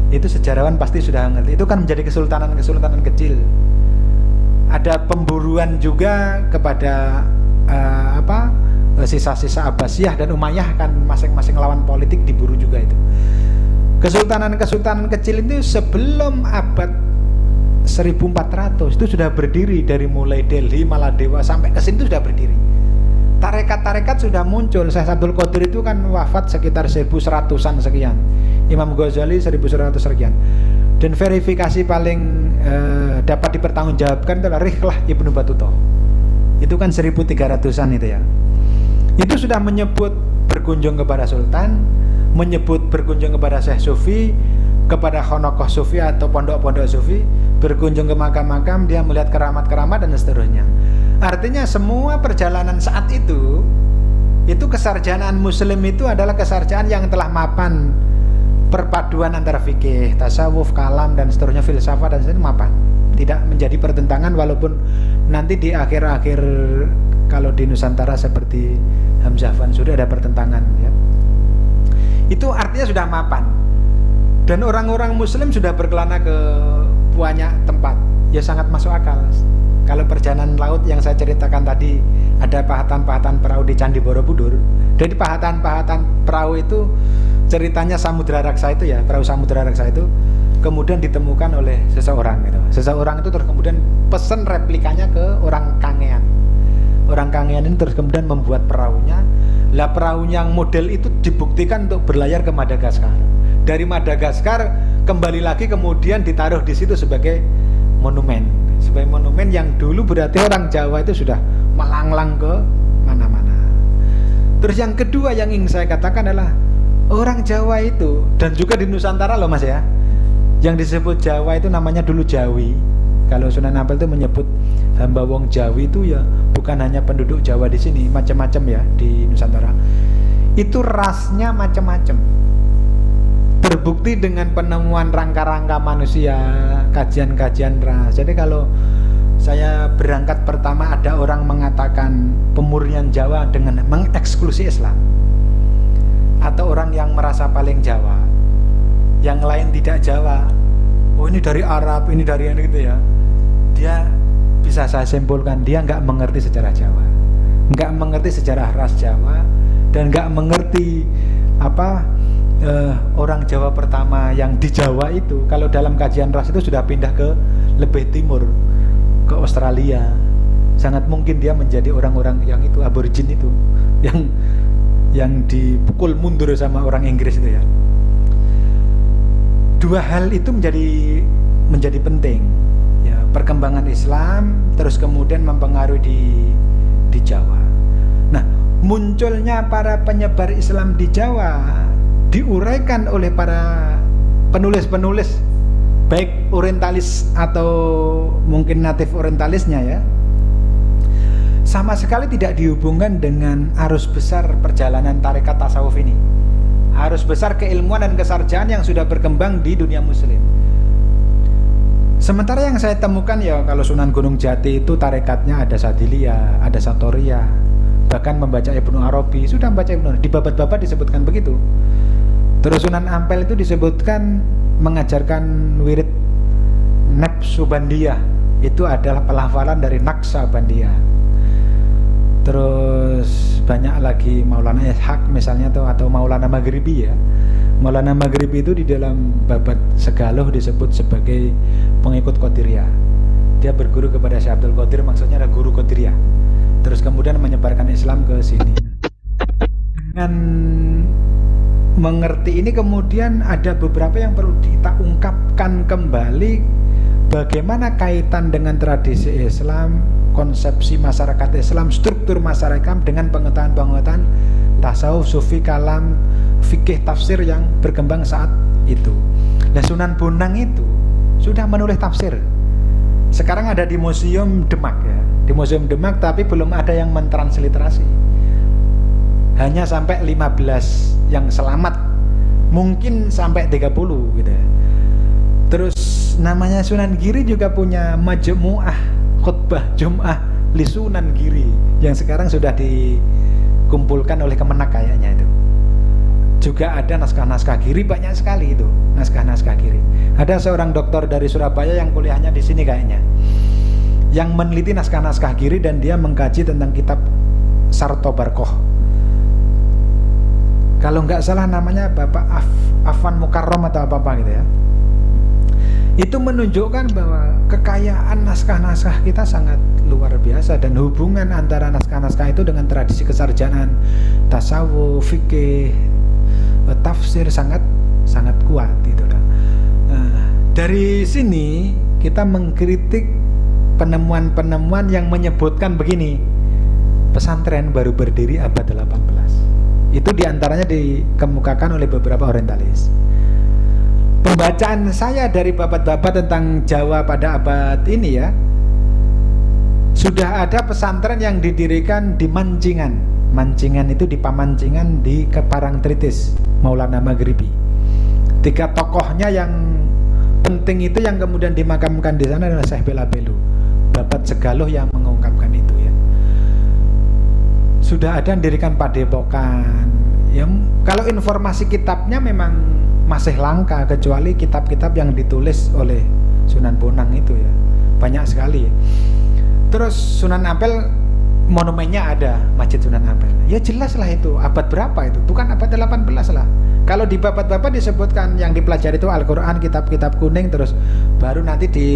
Speaker 1: itu sejarawan pasti sudah ngerti, itu kan menjadi kesultanan-kesultanan kecil. Ada pemburuan juga kepada sisa-sisa Abbasiyah dan Umayyah, kan masing-masing lawan politik diburu juga itu. Kesultanan-kesultanan kecil itu sebelum abad 1400 itu sudah berdiri, dari mulai Delhi, Maladewa sampai ke sini itu sudah berdiri. Tarekat-tarekat sudah muncul. Syekh Abdul Qadir itu kan wafat sekitar 1100-an sekian. Imam Ghazali 1100 sekian. Dan verifikasi paling dapat dipertanggungjawabkan adalah Rihlah Ibnu Battuta. Itu kan 1300-an itu ya. Itu sudah menyebut berkunjung kepada sultan, menyebut berkunjung kepada Syekh Sufi, kepada Khonokoh Sufi atau pondok-pondok Sufi, berkunjung ke makam-makam, dia melihat keramat-keramat dan seterusnya. Artinya semua perjalanan saat itu Itu kesarjanaan Muslim itu adalah kesarjanaan yang telah mapan perpaduan antara fikih, tasawuf, kalam dan seterusnya, filsafat dan seterusnya mapan. Tidak menjadi pertentangan, walaupun nanti di akhir-akhir kalau di Nusantara seperti Hamzah Fansuri ada pertentangan ya. Itu artinya sudah mapan. Dan orang-orang Muslim sudah berkelana ke banyak tempat. Ya sangat masuk akal. Kalau perjalanan laut yang saya ceritakan tadi, ada pahatan-pahatan perahu di Candi Borobudur. Dari pahatan-pahatan perahu itu ceritanya Samudra Raksa itu ya, perahu Samudra Raksa itu kemudian ditemukan oleh seseorang gitu. Seseorang itu terus kemudian pesen replikanya ke orang Kangean. Orang Kangean ini terus kemudian membuat perahunya. Lah perahu yang model itu dibuktikan untuk berlayar ke Madagaskar. Dari Madagaskar kembali lagi kemudian ditaruh di situ sebagai monumen. Sebagai monumen yang dulu berarti orang Jawa itu sudah melanglang ke mana-mana. Terus yang kedua yang ingin saya katakan adalah orang Jawa itu, dan juga di Nusantara loh Mas ya, yang disebut Jawa itu namanya dulu Jawi. Kalau Sunan Ampel itu menyebut hamba wong Jawi itu ya bukan hanya penduduk Jawa di sini, macam-macam ya di Nusantara. Itu rasnya macam-macam. Terbukti dengan penemuan rangka-rangka manusia, kajian-kajian ras. Jadi kalau saya berangkat pertama ada orang mengatakan pemurnian Jawa dengan mengeksklusi Islam, atau orang yang merasa paling Jawa, yang lain tidak Jawa, oh ini dari Arab, ini dari ini gitu ya, dia bisa saya simpulkan dia nggak mengerti sejarah Jawa, nggak mengerti sejarah ras Jawa, dan nggak mengerti apa orang Jawa pertama yang di Jawa itu kalau dalam kajian ras itu sudah pindah ke lebih timur, ke Australia. Sangat mungkin dia menjadi orang-orang yang itu aborigin itu, yang dipukul mundur sama orang Inggris itu ya. Dua hal itu menjadi penting ya, perkembangan Islam terus kemudian mempengaruhi di Jawa. Nah, munculnya para penyebar Islam di Jawa diuraikan oleh para penulis-penulis baik orientalis atau mungkin natif orientalisnya ya, sama sekali tidak dihubungkan dengan arus besar perjalanan tarekat tasawuf ini, arus besar keilmuan dan kesarjanaan yang sudah berkembang di dunia muslim. Sementara yang saya temukan ya, kalau Sunan Gunung Jati itu tarekatnya ada Sadiliyah, ada Satoriyah, bahkan membaca Ibnu Arabi, sudah membaca Ibnu Arabi, di babat-babat disebutkan begitu. Terus Sunan Ampel itu disebutkan mengajarkan wirid Naqsabandiyah, itu adalah pelafalan dari Naqsabandiyah. Terus banyak lagi Maulana Ishaq misalnya atau Maulana Maghribi ya. Maulana Maghribi itu di dalam babat Segaloh disebut sebagai pengikut Qadiriyah. Dia berguru kepada Syekh Abdul Qadir, maksudnya ada guru Qadiriyah. Terus kemudian menyebarkan Islam ke sini. Dengan mengerti ini kemudian ada beberapa yang perlu kita ungkapkan kembali, bagaimana kaitan dengan tradisi Islam, konsepsi masyarakat Islam, struktur masyarakat dengan pengetahuan-pengetahuan tasawuf, sufi, kalam, fikih, tafsir yang berkembang saat itu. Nah, Sunan Bonang itu sudah menulis tafsir. Sekarang ada di Museum Demak ya, di Museum Demak, tapi belum ada yang mentransliterasi. Hanya sampai 15 yang selamat, mungkin sampai 30 gitu ya. Terus namanya Sunan Giri juga punya Majmu'ah Khutbah Jum'ah li Sunan Giri yang sekarang sudah dikumpulkan oleh Kemenak kayaknya itu. Juga ada naskah-naskah Giri, banyak sekali itu naskah-naskah Giri. Ada seorang dokter dari Surabaya yang kuliahnya di sini kayaknya, yang meneliti naskah-naskah Giri dan dia mengkaji tentang kitab Sarto Barkoh. Kalau nggak salah namanya Bapak Afan Mukarrom atau apa-apa gitu ya. Itu menunjukkan bahwa kekayaan naskah-naskah kita sangat luar biasa, dan hubungan antara naskah-naskah itu dengan tradisi kesarjanaan tasawuf, fikih, tafsir sangat kuat gitu loh. Dari sini kita mengkritik penemuan-penemuan yang menyebutkan begini, pesantren baru berdiri abad 18. Itu diantaranya dikemukakan oleh beberapa orientalis. Pembacaan saya dari babat-babat tentang Jawa pada abad ini ya, sudah ada pesantren yang didirikan di Mancingan. Mancingan itu di Pamancingan di Parangtritis, Maulana Maghribi. 3 tokohnya yang penting itu yang kemudian dimakamkan di sana adalah Syekh Belabelu, Babat Segaloh yang mengungkapkan itu ya. Sudah ada mendirikan padepokan. Ya, kalau informasi kitabnya memang masih langka, kecuali kitab-kitab yang ditulis oleh Sunan Bonang itu ya. Banyak sekali ya. Terus Sunan Ampel monumennya ada, Masjid Sunan Ampel. Ya jelas lah itu, abad berapa itu? Bukan abad 18 lah. Kalau di babat-babat disebutkan yang dipelajari itu Al-Quran, kitab-kitab kuning, terus baru nanti di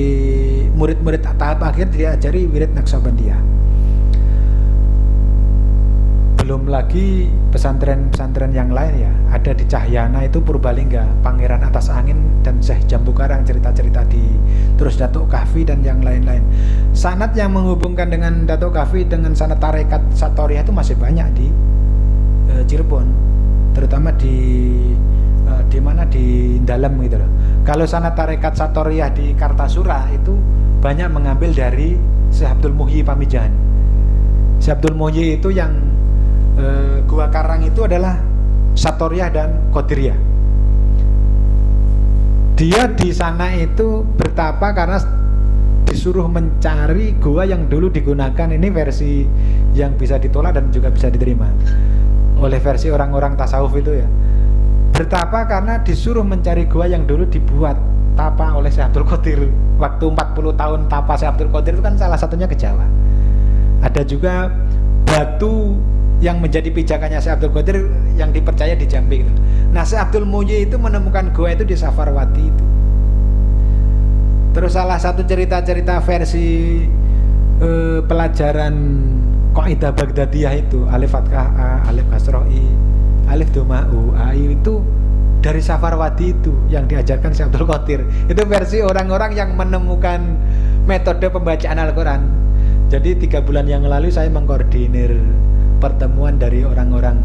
Speaker 1: murid-murid tahap akhir diajari wirid Naqsabandiyah. Belum lagi pesantren-pesantren yang lain ya. Ada di Cahyana itu Purbalingga, Pangeran Atas Angin dan Syekh Jambu Karang, cerita-cerita di terus Datuk Kahfi dan yang lain-lain. Sanad yang menghubungkan dengan Datuk Kahfi dengan sanad tarekat Satoriah itu masih banyak di Cirebon, terutama di mana di dalam gitu loh. Kalau sanad tarekat Satoriah di Kartasura itu banyak mengambil dari Syekh Abdul Muhyi Pamijahan. Syekh Abdul Muhyi itu yang Gua Karang itu adalah Satoriah dan Qadiriyah. Dia di sana itu bertapa karena disuruh mencari gua yang dulu digunakan. Ini versi yang bisa ditolak dan juga bisa diterima oleh versi orang-orang tasawuf itu ya. Bertapa karena disuruh mencari gua yang dulu dibuat tapa oleh Syekh Abdul Qadir. Waktu 40 tahun tapa Syekh Abdul Qadir itu kan salah satunya ke Jawa. Ada juga batu yang menjadi pijakannya Syekh Abdul Qadir yang dipercaya di Jambi gitu. Nah, Syekh Abdul Muhyi itu menemukan gua itu di Safarwati itu. Terus salah satu cerita-cerita versi pelajaran Qaidah Baghdadiyah itu Alif Fathah A, Alif Kasroh I, Alif Doma U, A itu dari Safarwati itu yang diajarkan Syekh Abdul Qadir. Itu versi orang-orang yang menemukan metode pembacaan Al-Quran. Jadi 3 bulan yang lalu saya mengkoordinir pertemuan dari orang-orang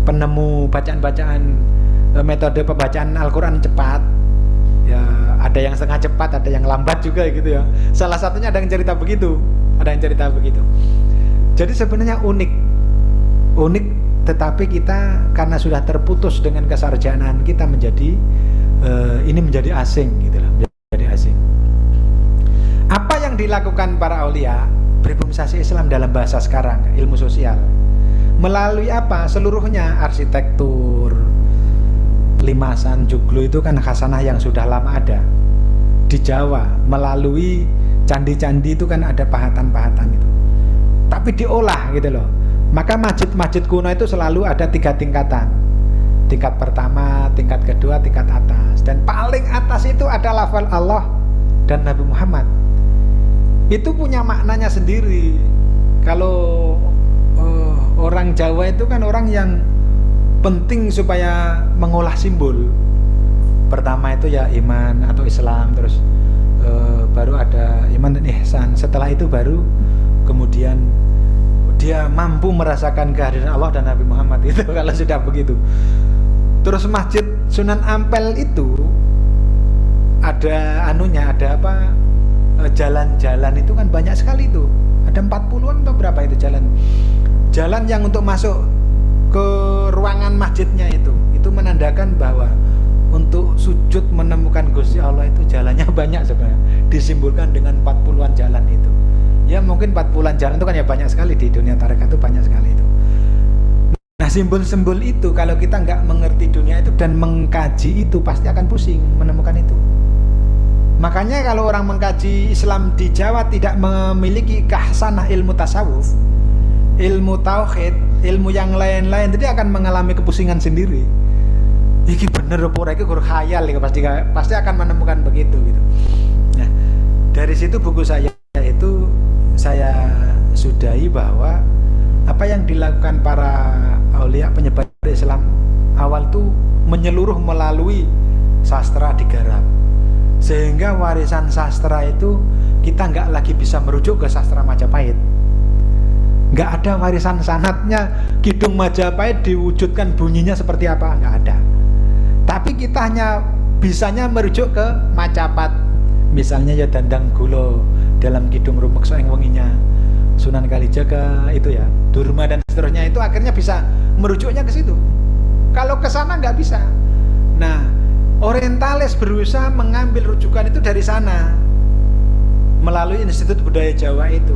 Speaker 1: penemu bacaan-bacaan metode pembacaan Al-Quran cepat ya, ada yang setengah cepat, ada yang lambat juga gitu ya. Salah satunya ada yang cerita begitu, jadi sebenarnya unik, tetapi kita karena sudah terputus dengan kesarjanaan kita menjadi ini menjadi asing gitu loh, menjadi asing. Apa yang dilakukan para aulia beribadah Islam dalam bahasa sekarang, ilmu sosial melalui apa? Seluruhnya arsitektur, limasan, joglo itu kan khasanah yang sudah lama ada di Jawa. Melalui candi-candi itu kan ada pahatan-pahatan itu, tapi diolah gitu loh. Maka masjid-masjid kuno itu selalu ada 3 tingkatan. Tingkat pertama, tingkat kedua, tingkat atas. Dan paling atas itu ada lafal Allah dan Nabi Muhammad. Itu punya maknanya sendiri. Kalau orang Jawa itu kan orang yang penting supaya mengolah simbol. Pertama itu ya iman atau Islam, terus baru ada iman dan ihsan. Setelah itu baru kemudian dia mampu merasakan kehadiran Allah dan Nabi Muhammad itu kalau sudah begitu. Terus Masjid Sunan Ampel itu ada anunya, ada apa? Jalan-jalan itu kan banyak sekali itu. Ada 40-an atau berapa itu jalan yang untuk masuk ke ruangan masjidnya itu menandakan bahwa untuk sujud menemukan Gusti Allah itu jalannya banyak sebenarnya, disimbolkan dengan 40-an jalan itu. Ya mungkin 40-an jalan itu kan ya banyak sekali di dunia tarekat itu, banyak sekali itu. Nah, simbol-simbol itu kalau kita nggak mengerti dunia itu dan mengkaji itu pasti akan pusing menemukan itu. Makanya kalau orang mengkaji Islam di Jawa tidak memiliki kehsanah ilmu tasawuf, ilmu tauhid, ilmu yang lain-lain, jadi akan mengalami kepusingan sendiri. Iki bener apa iki gur khayal ya, pasti akan menemukan begitu gitu. Nah, dari situ buku saya itu saya sudahi bahwa apa yang dilakukan para aulia penyebar Islam awal tuh menyeluruh melalui sastra digarap. Sehingga warisan sastra itu kita nggak lagi bisa merujuk ke sastra Majapahit. Nggak ada warisan sanatnya Kidung Majapahit diwujudkan bunyinya seperti apa, nggak ada. Tapi kita hanya bisanya merujuk ke Macapat. Misalnya ya Dandang Gulo dalam Kidung Rumeksa ing wenginya Sunan Kalijaga itu ya, Durma dan seterusnya itu akhirnya bisa merujuknya ke situ. Kalau ke sana nggak bisa. Nah, orientalis berusaha mengambil rujukan itu dari sana melalui Institut Budaya Jawa itu,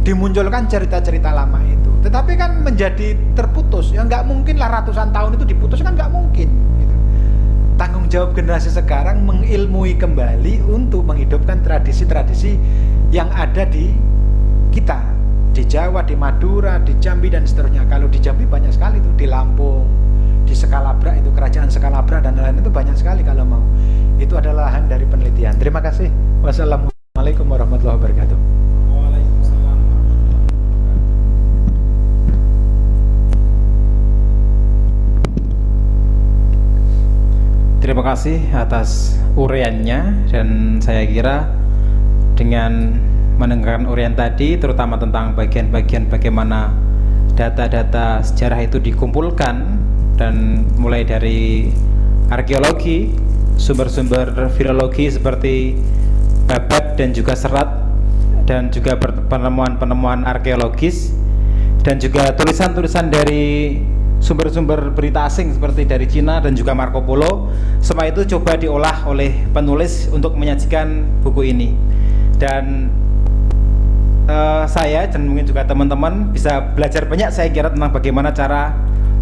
Speaker 1: dimunculkan cerita-cerita lama itu. Tetapi kan menjadi terputus, ya nggak mungkin lah ratusan tahun itu diputus, kan nggak mungkin gitu. Tanggung jawab generasi sekarang mengilmui kembali untuk menghidupkan tradisi-tradisi yang ada di kita, di Jawa, di Madura, di Jambi dan seterusnya. Kalau di Jambi banyak sekali tuh, di Lampung, di Sekalabra itu, kerajaan Sekalabra dan lain-lain itu banyak sekali kalau mau. Itu adalah lahan dari penelitian. Terima kasih. Wassalamualaikum warahmatullahi wabarakatuh.
Speaker 2: Terima kasih atas uraiannya, dan saya kira dengan mendengarkan uraian tadi, terutama tentang bagian-bagian bagaimana data-data sejarah itu dikumpulkan, dan mulai dari arkeologi, sumber-sumber filologi seperti babat dan juga serat, dan juga penemuan-penemuan arkeologis, dan juga tulisan-tulisan dari sumber-sumber berita asing seperti dari Cina dan juga Marco Polo. Semua itu coba diolah oleh penulis untuk menyajikan buku ini, dan saya dan mungkin juga teman-teman bisa belajar banyak, saya kira, tentang bagaimana cara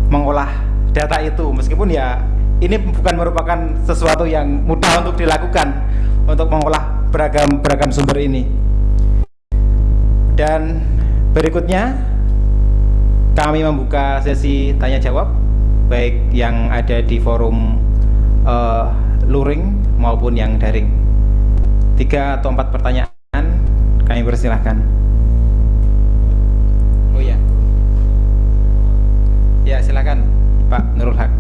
Speaker 2: mengolah data itu. Meskipun ya ini bukan merupakan sesuatu yang mudah untuk dilakukan, untuk mengolah beragam sumber ini. Dan berikutnya kami membuka sesi tanya jawab, baik yang ada di forum luring maupun yang daring. 3 atau 4 pertanyaan kami persilahkan. Oh ya, ya silakan Pak Nurul Haq.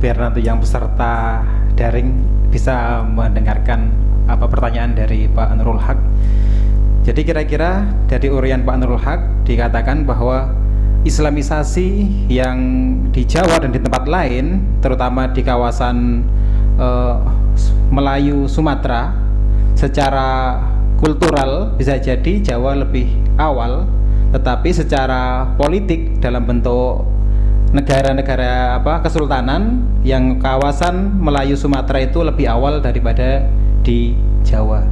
Speaker 2: biar nanti yang peserta daring bisa mendengarkan pertanyaan dari Pak Nurul Haq. Jadi kira-kira dari uraian Pak Nurul Haq dikatakan bahwa Islamisasi yang di Jawa dan di tempat lain, terutama di kawasan Melayu Sumatera, secara kultural bisa jadi Jawa lebih awal, tetapi secara politik dalam bentuk negara-negara kesultanan yang kawasan Melayu Sumatera itu lebih awal daripada di Jawa.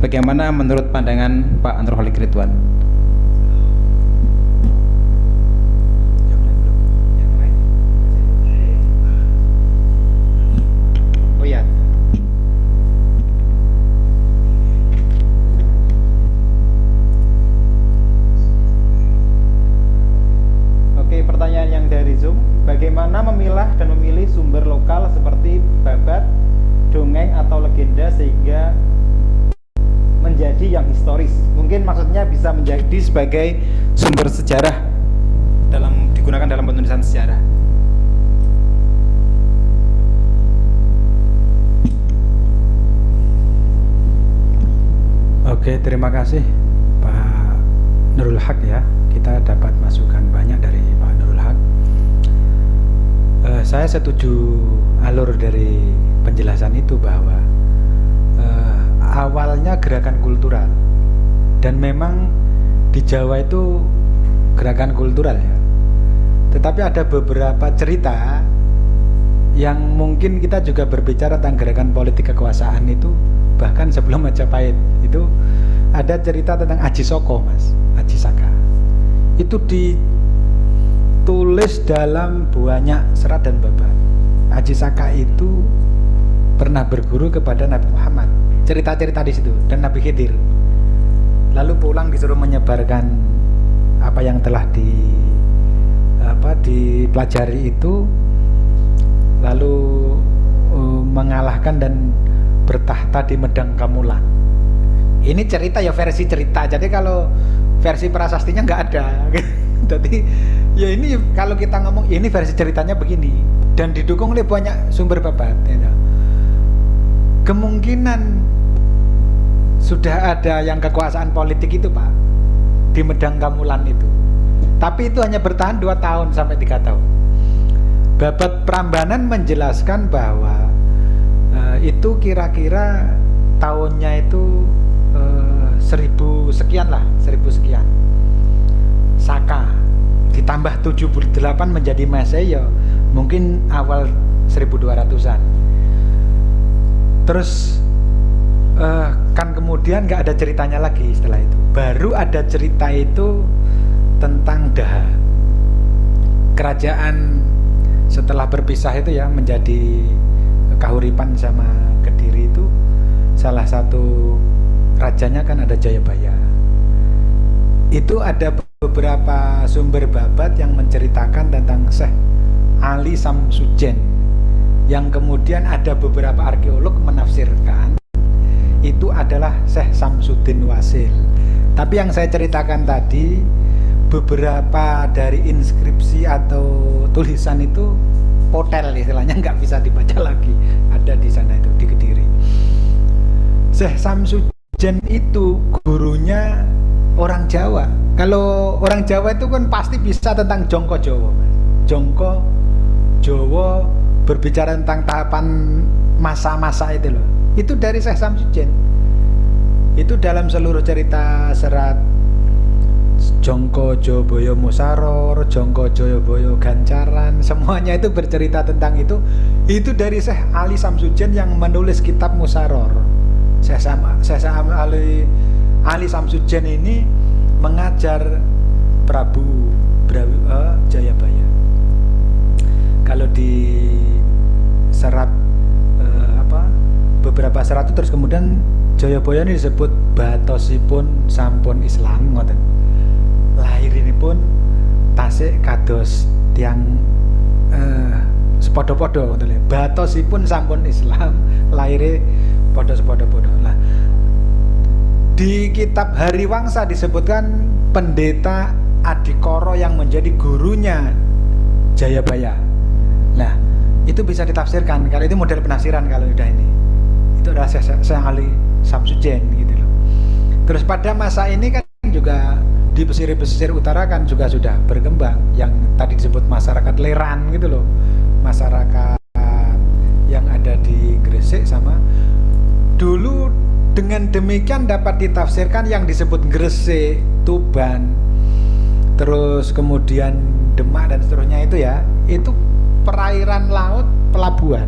Speaker 2: Bagaimana menurut pandangan Pak Nurul Haq Ridwan? Oh iya. Oke, pertanyaan yang dari Zoom, bagaimana memilah dan memilih sumber lokal seperti babat, dongeng atau legenda sehingga menjadi yang historis? Mungkin maksudnya bisa menjadi sebagai sumber sejarah digunakan dalam penulisan sejarah.
Speaker 1: Oke, terima kasih Pak Nurul Haq ya. Kita dapat masukan banyak dari Pak Nurul Haq. Saya setuju alur dari penjelasan itu bahwa awalnya gerakan kultural, dan memang di Jawa itu gerakan kultural ya. Tetapi ada beberapa cerita yang mungkin kita juga berbicara tentang gerakan politik kekuasaan itu bahkan sebelum Majapahit. Itu ada cerita tentang Aji Saka, Mas, Aji Saka. Itu ditulis dalam banyak serat dan babat. Aji Saka itu pernah berguru kepada Nabi Muhammad. Cerita-cerita di situ, dan Nabi Khidir. Lalu pulang disuruh menyebarkan apa yang telah dipelajari itu, lalu mengalahkan dan bertahta di Medang Kamulan. Ini cerita ya, versi cerita. Jadi kalau versi prasastinya nggak ada. Jadi ya ini kalau kita ngomong ini versi ceritanya begini, dan didukung oleh banyak sumber babat. Ya. Kemungkinan sudah ada yang kekuasaan politik itu, Pak, di Medang Kamulan itu. Tapi itu hanya bertahan 2 tahun sampai 3 tahun. Babat Prambanan menjelaskan bahwa itu kira-kira tahunnya itu 1000 sekian lah, 1000 sekian. Saka ditambah 78 menjadi Masehi, ya mungkin awal 1200-an. Terus kan kemudian nggak ada ceritanya lagi setelah itu. Baru ada cerita itu tentang Daha. Kerajaan setelah berpisah itu ya menjadi Kahuripan sama Kediri itu, salah satu rajanya kan ada Jayabaya. Itu ada beberapa sumber babat yang menceritakan tentang Syekh Ali Samsudin, yang kemudian ada beberapa arkeolog menafsirkan itu adalah Syekh Samsudin Wasil. Tapi yang saya ceritakan tadi, beberapa dari inskripsi atau tulisan itu potel istilahnya, nggak bisa dibaca lagi, ada di sana itu di Kediri. Syekh Samsudin itu gurunya orang Jawa. Kalau orang Jawa itu kan pasti bisa tentang Jongko Jowo. Jongko Jowo berbicara tentang tahapan masa-masa itu loh. Itu dari Syekh Samsudin. Itu dalam seluruh cerita serat Jongko Joboyo Musaror, Jongko Joyoboyo Gancaran, semuanya itu bercerita tentang itu. Itu dari Syekh Ali Samsudin yang menulis kitab Musaror. Syekh Ali Samsudin ini mengajar Prabu Jayabaya. Kalau di serat beberapa serat itu terus kemudian Jayabaya ini disebut batosipun sampun Islam, ngoten. Lahirinipun tasik kados tiang sepodo-podo, ngoten lho. Batosipun sampun Islam, lahire podo sepodo-podo. Lah di kitab Hariwangsa disebutkan pendeta Adikoro yang menjadi gurunya Jayabaya. Nah, Itu bisa ditafsirkan. Kalau itu model penafsiran kalau udah ini. Itu adalah Syekh Ali Samsuddin gitu loh. Terus pada masa ini kan juga di pesisir utara kan juga sudah berkembang yang tadi disebut masyarakat Leran gitu loh. Masyarakat yang ada di Gresik sama dulu dengan demikian dapat ditafsirkan yang disebut Gresik, Tuban, terus kemudian Demak dan seterusnya itu ya, itu perairan laut pelabuhan.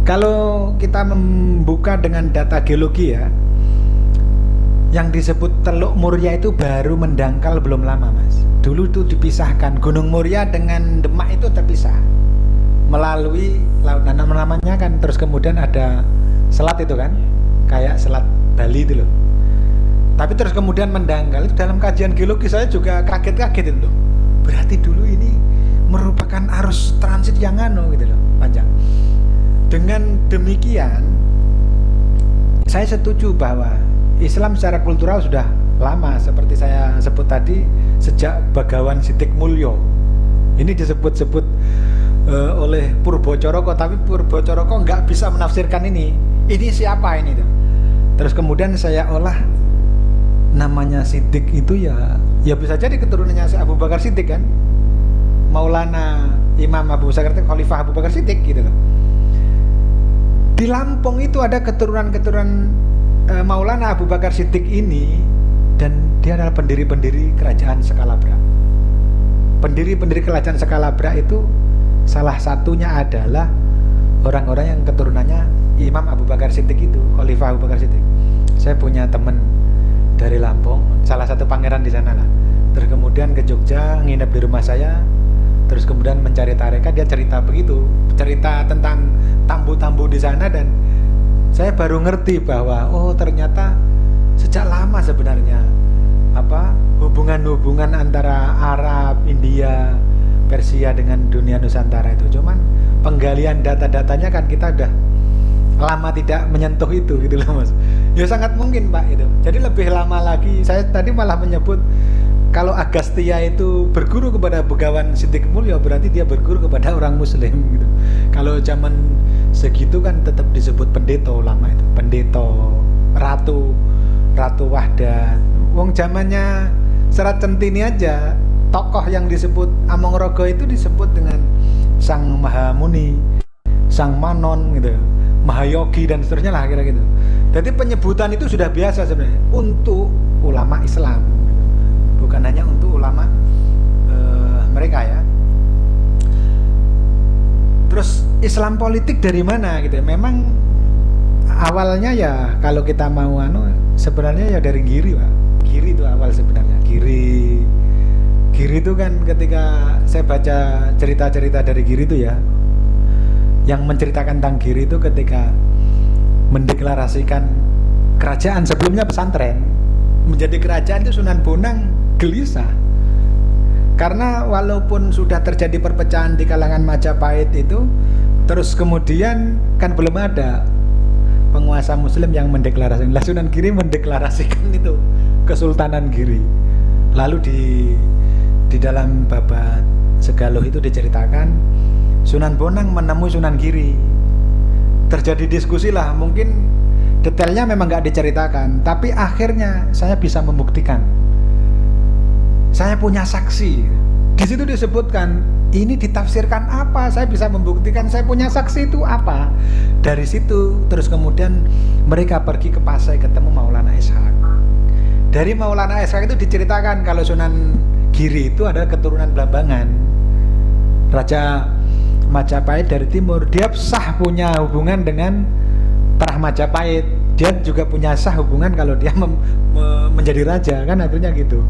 Speaker 1: Kalau kita membuka dengan data geologi ya, yang disebut Teluk Muria itu baru mendangkal belum lama mas. Dulu itu dipisahkan, Gunung Muria dengan Demak itu terpisah melalui laut, nah namanya kan, terus kemudian ada selat itu kan, kayak selat Bali itu loh. Tapi terus kemudian mendangkal, itu dalam kajian geologi saya juga kaget-kaget itu loh. Berarti dulu ini merupakan arus transit yang gitu loh, panjang. Dengan demikian, saya setuju bahwa Islam secara kultural sudah lama, seperti saya sebut tadi, sejak Bagawan Sidik Mulyo. Ini disebut-sebut oleh Purbocoroko, tapi Purbocoroko nggak bisa menafsirkan ini siapa ini tuh. Terus kemudian saya olah namanya Sidik itu ya bisa jadi keturunannya si Abu Bakar Sidik kan, Maulana Imam Abu Bakar Sidik, Khalifah Abu Bakar Sidik gitu loh. Di Lampung itu ada keturunan Maulana Abu Bakar Sidik ini, dan dia adalah pendiri-pendiri kerajaan Skalabra. Pendiri-pendiri kerajaan Skalabra itu salah satunya adalah orang-orang yang keturunannya Imam Abu Bakar Siddiq itu, Khalifah Abu Bakar Siddiq. Saya punya teman dari Lampung, salah satu pangeran di sana lah. Terus kemudian ke Jogja, nginep di rumah saya. Terus kemudian mencari tarekat, dia cerita begitu, cerita tentang tambu-tambu di sana, dan saya baru ngerti bahwa oh ternyata sejak lama sebenarnya hubungan-hubungan antara Arab, India, Persia dengan dunia Nusantara itu. Cuman penggalian data-datanya kan kita udah lama tidak menyentuh itu gitu loh mas. Ya sangat mungkin pak itu. Jadi lebih lama lagi. Saya tadi malah menyebut kalau Agastya itu berguru kepada Begawan Sidik Mulyo, berarti dia berguru kepada orang Muslim gitu. Kalau zaman segitu kan tetap disebut pendeta lama itu, pendeta, ratu Wahdat. Wong zamannya Serat Centini aja, tokoh yang disebut Amongrogo itu disebut dengan Sang Mahamuni, Sang Manon gitu, Mahayogi dan seterusnya lah kira-kira gitu. Jadi penyebutan itu sudah biasa sebenarnya untuk ulama Islam, bukan hanya untuk ulama mereka ya. Terus Islam politik dari mana gitu? Memang awalnya ya kalau kita mau sebenarnya ya dari Giri pak. Giri itu awal sebenarnya. Giri itu kan ketika saya baca cerita-cerita dari Giri itu ya, yang menceritakan tentang Giri itu ketika mendeklarasikan kerajaan, sebelumnya pesantren, menjadi kerajaan itu Sunan Bonang gelisah. Karena walaupun sudah terjadi perpecahan di kalangan Majapahit itu, terus kemudian kan belum ada penguasa muslim yang mendeklarasikan. Lah Sunan Giri mendeklarasikan itu Kesultanan Giri. Lalu di dalam babat Segaluh itu diceritakan Sunan Bonang menemui Sunan Giri. Terjadi diskusi lah, mungkin detailnya memang nggak diceritakan, tapi akhirnya saya bisa membuktikan. Saya punya saksi. Di situ disebutkan ini ditafsirkan apa, saya bisa membuktikan, saya punya saksi itu apa. Dari situ terus kemudian mereka pergi ke Pasai ketemu Maulana Ishaq. Dari Maulana Ishaq itu diceritakan kalau Sunan Giri itu adalah keturunan Blambangan, Raja Majapahit dari timur. Dia sah punya hubungan dengan Terah Majapahit. Dia juga punya sah hubungan kalau dia menjadi raja, kan akhirnya gitu.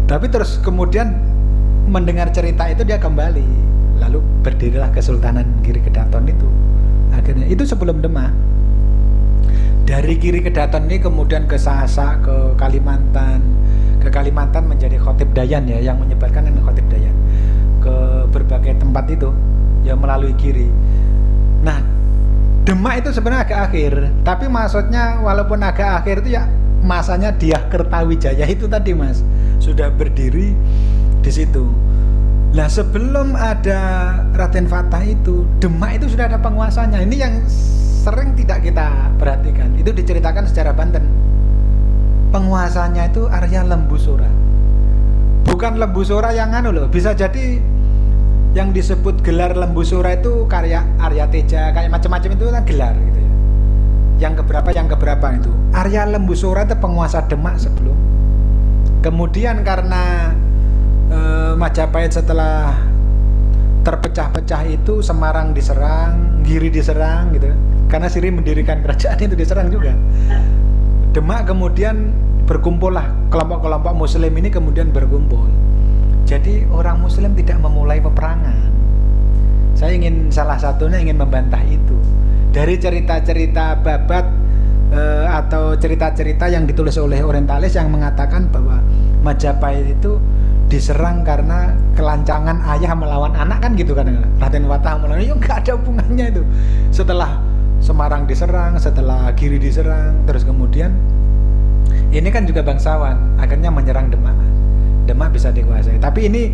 Speaker 1: Tapi terus kemudian mendengar cerita itu dia kembali, lalu berdirilah Kesultanan Giri Kedaton itu. Akhirnya itu sebelum Demak. Dari Giri Kedaton ini kemudian ke Sasak, ke Kalimantan. Ke Kalimantan menjadi Khotib Dayan ya, yang menyebarkan dengan Khotib Dayan ke berbagai tempat itu ya melalui Giri. Nah, Demak itu sebenarnya agak akhir, tapi maksudnya walaupun agak akhir itu ya masanya Dyah Kertawijaya itu tadi mas sudah berdiri di situ. Nah sebelum ada Raden Fatah itu, Demak itu sudah ada penguasanya. Ini yang sering tidak kita perhatikan. Itu diceritakan secara Banten. Penguasanya itu Arya Lembusura. Bukan Lembusura yang anu loh. Bisa jadi yang disebut gelar Lembusura itu karya Arya Teja, kayak macam-macam itu kan gelar gitu ya. Yang keberapa itu. Arya Lembusura itu penguasa Demak sebelum. Kemudian karena Majapahit setelah terpecah-pecah itu, Semarang diserang, Giri diserang gitu. Karena Siri mendirikan kerajaan itu diserang juga. Demak kemudian berkumpullah kelompok-kelompok Muslim ini kemudian berkumpul. Jadi orang Muslim tidak memulai peperangan. Saya salah satunya ingin membantah itu. Dari cerita-cerita Babat atau cerita-cerita yang ditulis oleh orientalis yang mengatakan bahwa Majapahit itu diserang karena kelancangan ayah melawan anak kan gitu kan, Raden Fatah melawan, ya nggak ada hubungannya itu. Setelah Semarang diserang, setelah Giri diserang, terus kemudian ini kan juga bangsawan, akhirnya menyerang Demak. Demak bisa dikuasai. Tapi ini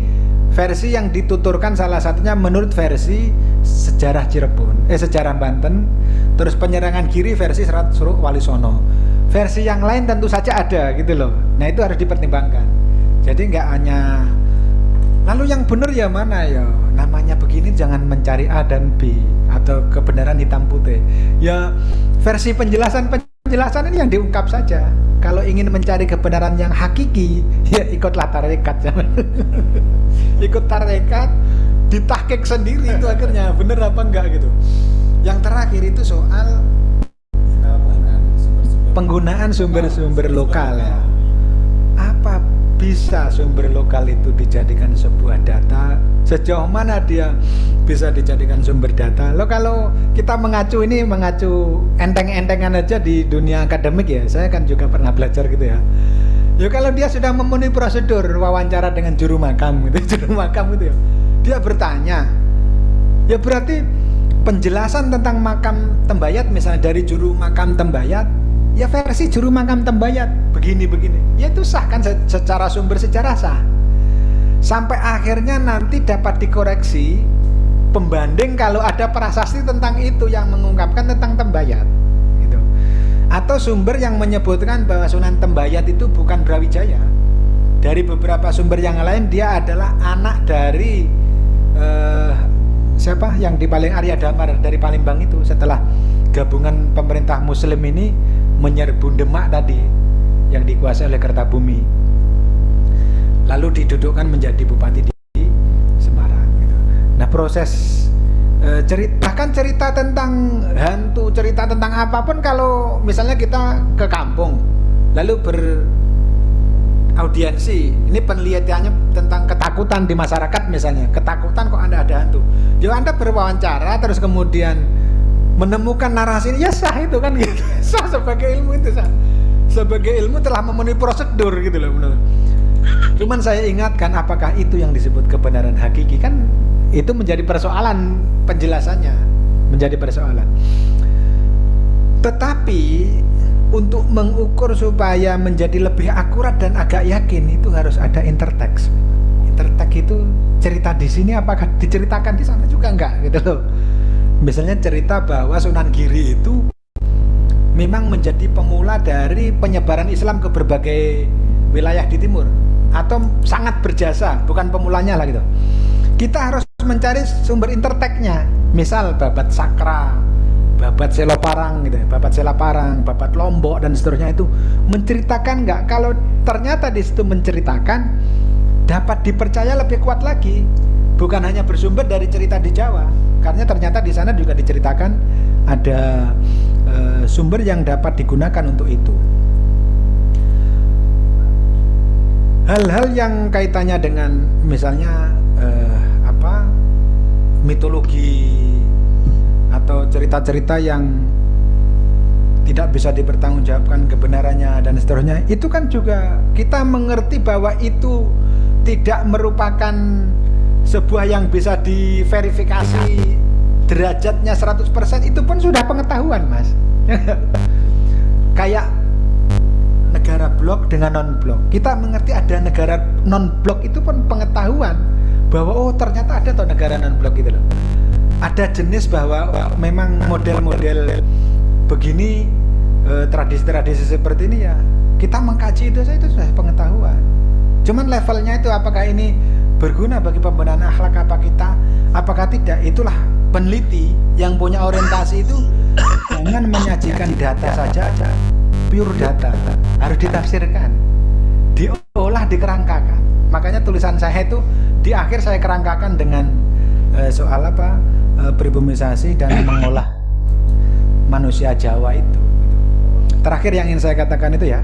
Speaker 1: versi yang dituturkan salah satunya menurut versi sejarah Cirebon, sejarah Banten, terus penyerangan Giri versi Serat Suruk Walisono. Versi yang lain tentu saja ada gitu loh. Nah itu harus dipertimbangkan. Jadi nggak hanya, lalu yang benar ya mana ya, namanya begini jangan mencari A dan B atau kebenaran hitam putih. Ya versi penjelasan ini yang diungkap saja. Kalau ingin mencari kebenaran yang hakiki, ya ikutlah tarekat. Ikut tarekat, ditahkik sendiri itu akhirnya benar apa enggak gitu. Yang terakhir itu soal penggunaan sumber-sumber lokal ya. Apa bisa sumber lokal itu dijadikan sebuah data? Sejauh mana dia bisa dijadikan sumber data? Lo kalau kita mengacu enteng-entengan aja di dunia akademik ya, saya kan juga pernah belajar gitu ya. Ya kalau dia sudah memenuhi prosedur wawancara dengan juru makam gitu ya, dia bertanya, ya berarti penjelasan tentang makam Tembayat misalnya dari juru makam Tembayat, ya versi juru makam Tembayat begini, ya itu sah kan, secara sumber sejarah sah. Sampai akhirnya nanti dapat dikoreksi pembanding kalau ada prasasti tentang itu yang mengungkapkan tentang Tembayat gitu. Atau sumber yang menyebutkan bahwa Sunan Tembayat itu bukan Brawijaya. Dari beberapa sumber yang lain dia adalah anak dari siapa yang di paling Arya Damar dari Palembang itu, setelah gabungan pemerintah Muslim ini menyerbu Demak tadi yang dikuasai oleh Kertabumi, lalu didudukkan menjadi bupati di Semarang gitu. Nah proses bahkan cerita tentang hantu, cerita tentang apapun, kalau misalnya kita ke kampung lalu beraudiensi, ini penelitiannya tentang ketakutan di masyarakat misalnya, ketakutan kok ada hantu, jadi Anda berwawancara terus kemudian menemukan narasi ini, ya sah itu kan gitu. Sah sebagai ilmu, itu sah sebagai ilmu, telah memenuhi prosedur gitu loh benar. Cuman saya ingatkan, apakah itu yang disebut kebenaran hakiki? Kan itu menjadi persoalan, penjelasannya menjadi persoalan. Tetapi untuk mengukur supaya menjadi lebih akurat dan agak yakin, itu harus ada interteks. Interteks itu cerita di sini apakah diceritakan di sana juga enggak gitu loh. Misalnya cerita bahwa Sunan Giri itu memang menjadi pemula dari penyebaran Islam ke berbagai wilayah di timur, atau sangat berjasa, bukan pemulanya lah gitu. Kita harus mencari sumber interteknya. Misal Babat Sakra, Babat Seloparang gitu, Babat Selaparang, Babat Lombok dan seterusnya, itu menceritakan nggak? Kalau ternyata di situ menceritakan, dapat dipercaya lebih kuat lagi. Bukan hanya bersumber dari cerita di Jawa, karena ternyata di sana juga diceritakan ada sumber yang dapat digunakan untuk itu. Hal-hal yang kaitannya dengan misalnya mitologi atau cerita-cerita yang tidak bisa dipertanggungjawabkan kebenarannya dan seterusnya, itu kan juga kita mengerti bahwa itu tidak merupakan sebuah yang bisa diverifikasi derajatnya 100%, itu pun sudah pengetahuan mas. Kayak negara blok dengan non blok, kita mengerti ada negara non blok, itu pun pengetahuan bahwa oh ternyata ada toh negara non blok gitu loh. Ada jenis bahwa memang model-model begini, tradisi-tradisi seperti ini ya kita mengkaji itu sudah pengetahuan. Cuman levelnya itu apakah ini berguna bagi pembenahan akhlak apakah tidak, itulah peneliti yang punya orientasi itu jangan menyajikan data saja, pure data, harus ditafsirkan, diolah, dikerangkakan. Makanya tulisan saya itu di akhir saya kerangkakan dengan soal pribumisasi dan mengolah manusia Jawa itu. Terakhir yang ingin saya katakan itu ya,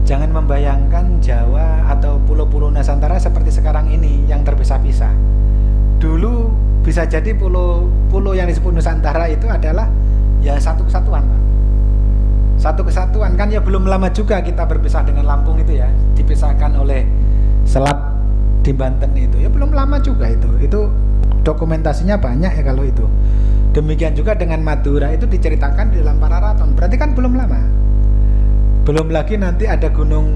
Speaker 1: jangan membayangkan Jawa atau pulau-pulau Nusantara seperti sekarang ini yang terpisah-pisah. Dulu bisa jadi pulau yang disebut Nusantara itu adalah ya satu kesatuan, Pak. Satu kesatuan kan ya, belum lama juga kita berpisah dengan Lampung itu ya, dipisahkan oleh Selat di Banten itu ya, belum lama juga itu dokumentasinya banyak ya kalau itu. Demikian juga dengan Madura itu diceritakan di dalam Pararaton, berarti kan belum lama. Belum lagi nanti ada gunung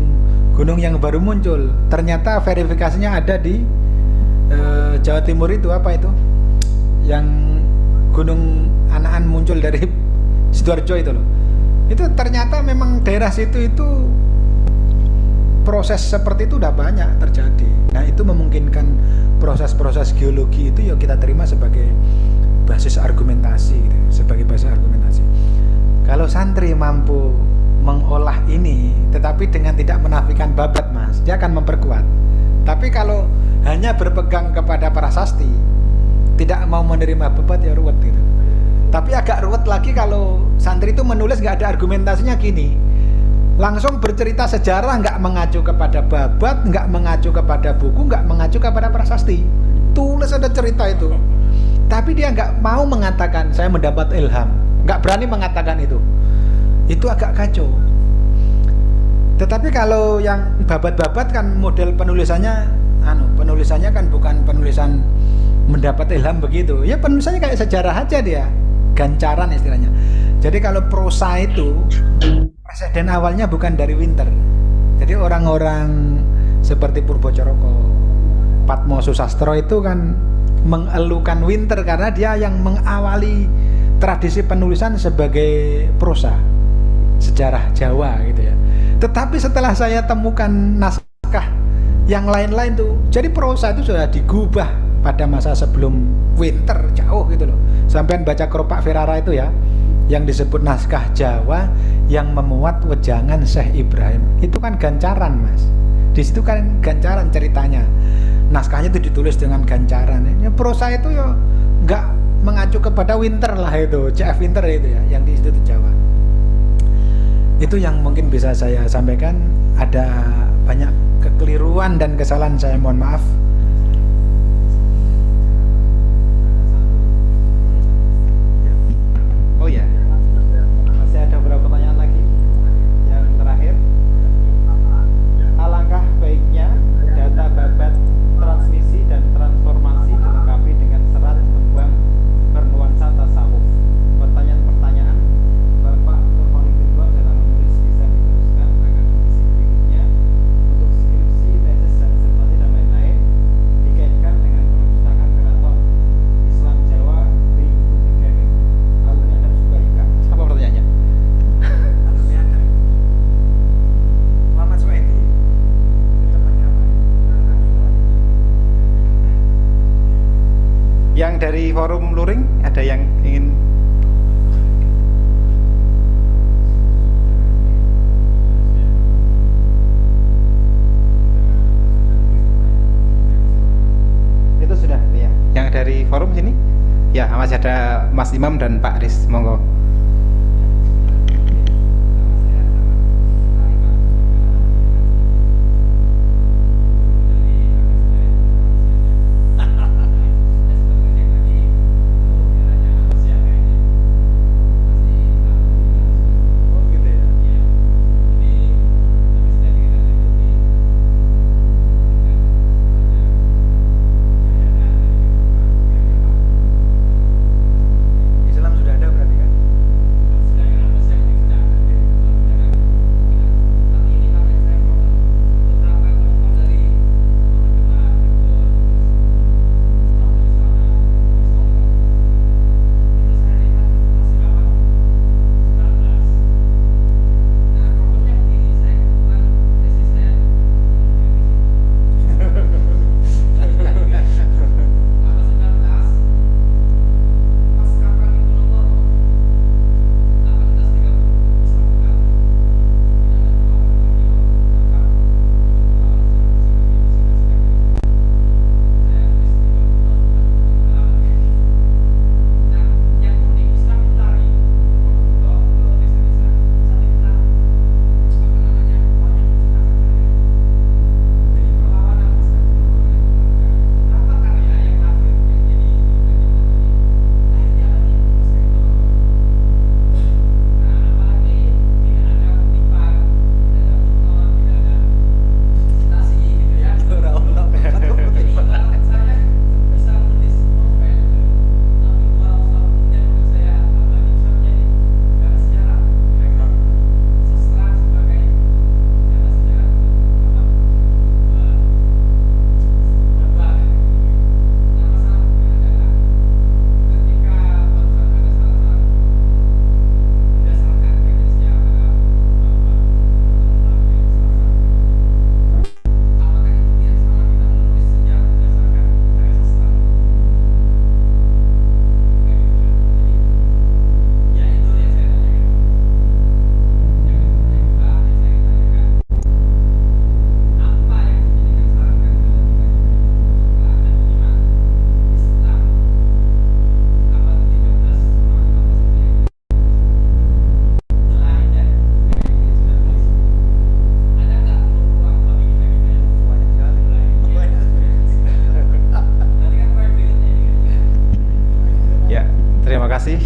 Speaker 1: yang baru muncul, ternyata verifikasinya ada di Jawa Timur itu, apa itu yang gunung Anaan muncul dari Sidoarjo itu loh. Itu ternyata memang daerah situ itu proses seperti itu udah banyak terjadi. Nah itu memungkinkan proses-proses geologi itu ya kita terima sebagai basis argumentasi gitu, sebagai basis argumentasi. Kalau santri mampu mengolah ini tetapi dengan tidak menafikan babat, Mas, dia akan memperkuat. Tapi kalau hanya berpegang kepada prasasti, tidak mau menerima babat, ya ruwet gitu. Tapi agak ruwet lagi kalau santri itu menulis nggak ada argumentasinya gini, langsung bercerita sejarah, nggak mengacu kepada babat, nggak mengacu kepada buku, nggak mengacu kepada prasasti, tulis ada cerita itu. Tapi dia nggak mau mengatakan saya mendapat ilham, nggak berani mengatakan itu agak kacau. Tetapi kalau yang babat-babat kan model penulisannya kan bukan penulisan mendapat ilham begitu ya, penulisannya kayak sejarah aja, dia gancaran istilahnya. Jadi kalau prosa itu presiden awalnya bukan dari Winter. Jadi orang-orang seperti Purbocoroko, Patmo Susastro itu kan mengeluhkan Winter karena dia yang mengawali tradisi penulisan sebagai prosa sejarah Jawa gitu ya. Tetapi setelah saya temukan naskah yang lain-lain tuh, jadi prosa itu sudah digubah pada masa sebelum Winter jauh gitu loh. Sampean baca Keropak Ferrara itu ya, yang disebut naskah Jawa yang memuat wejangan Syekh Ibrahim, itu kan gancaran, Mas. Di situ kan gancaran ceritanya. Naskahnya itu ditulis dengan gancaran. Ya, prosa itu ya nggak mengacu kepada Winter lah itu, C.F. Winter itu ya, yang di Institut Jawa. Itu yang mungkin bisa saya sampaikan. Ada banyak kekeliruan dan kesalahan, saya mohon maaf. Oh ya, masih ada beberapa pertanyaan lagi. Yang terakhir, alangkah baiknya data babat transmisi dan transformasi dilengkapi dengan serat tembang bernuansa tasawuf. Pertanyaan-pertanyaan Bapak Nurholis Ridwan dalam menulis bisa diteruskan akademisi berikutnya untuk skripsi, tesis, dan disertasi dan lain-lain, dikaitkan dengan perpustakaan keraton Islam Jawa di Budigaring. Alumni Adam Subaika. Apa pertanyaannya? Alumni Adam Muhammad Suwaidi. Yang dari forum luring ada yang ingin? Itu sudah ya. Yang dari forum sini? Ya, masih ada Mas Imam dan Pak Riz, monggo. Islam sudah ada berarti kan?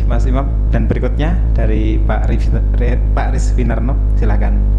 Speaker 2: Mas Imam. Dan berikutnya dari Pak Rizwinarno, silakan.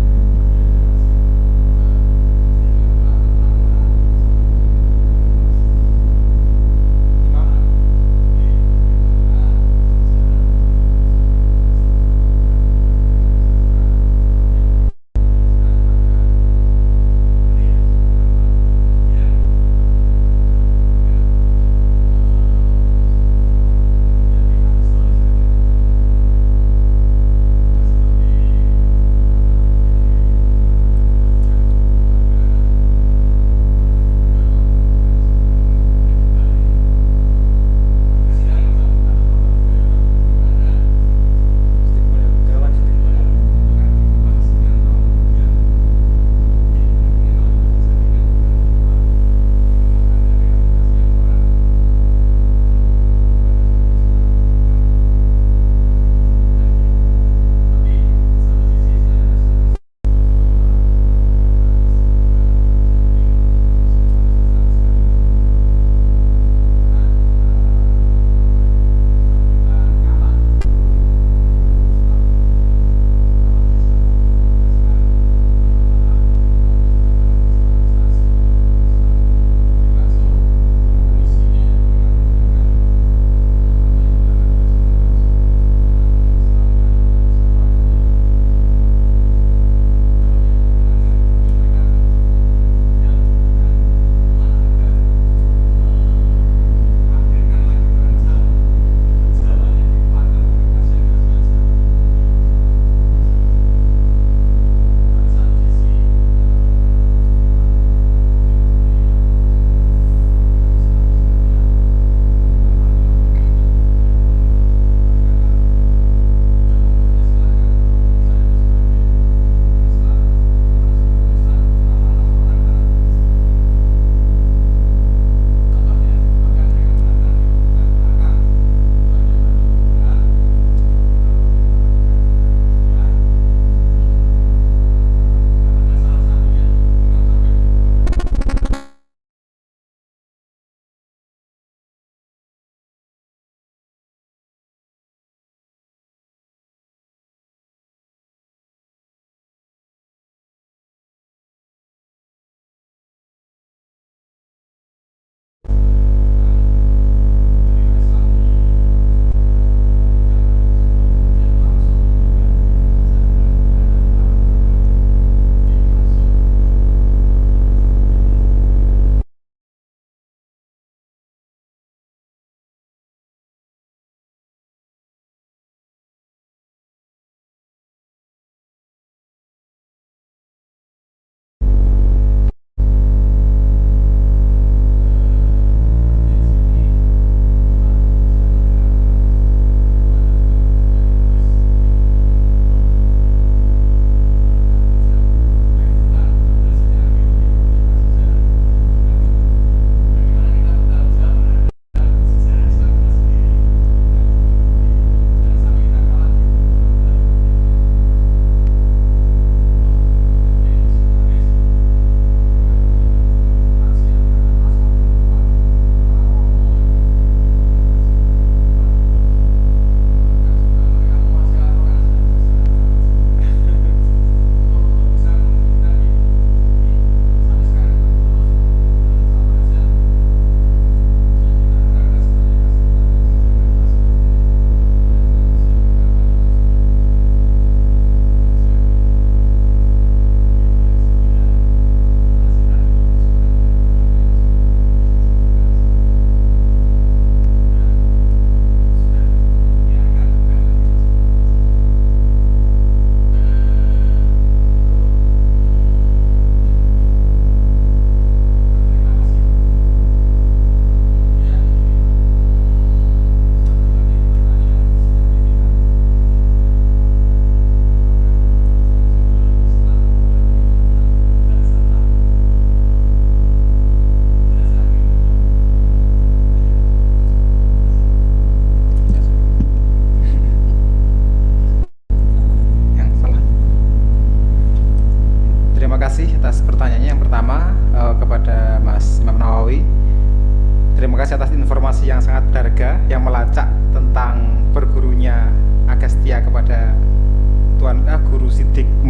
Speaker 2: Terima kasih atas informasi yang sangat berharga yang melacak tentang perguruan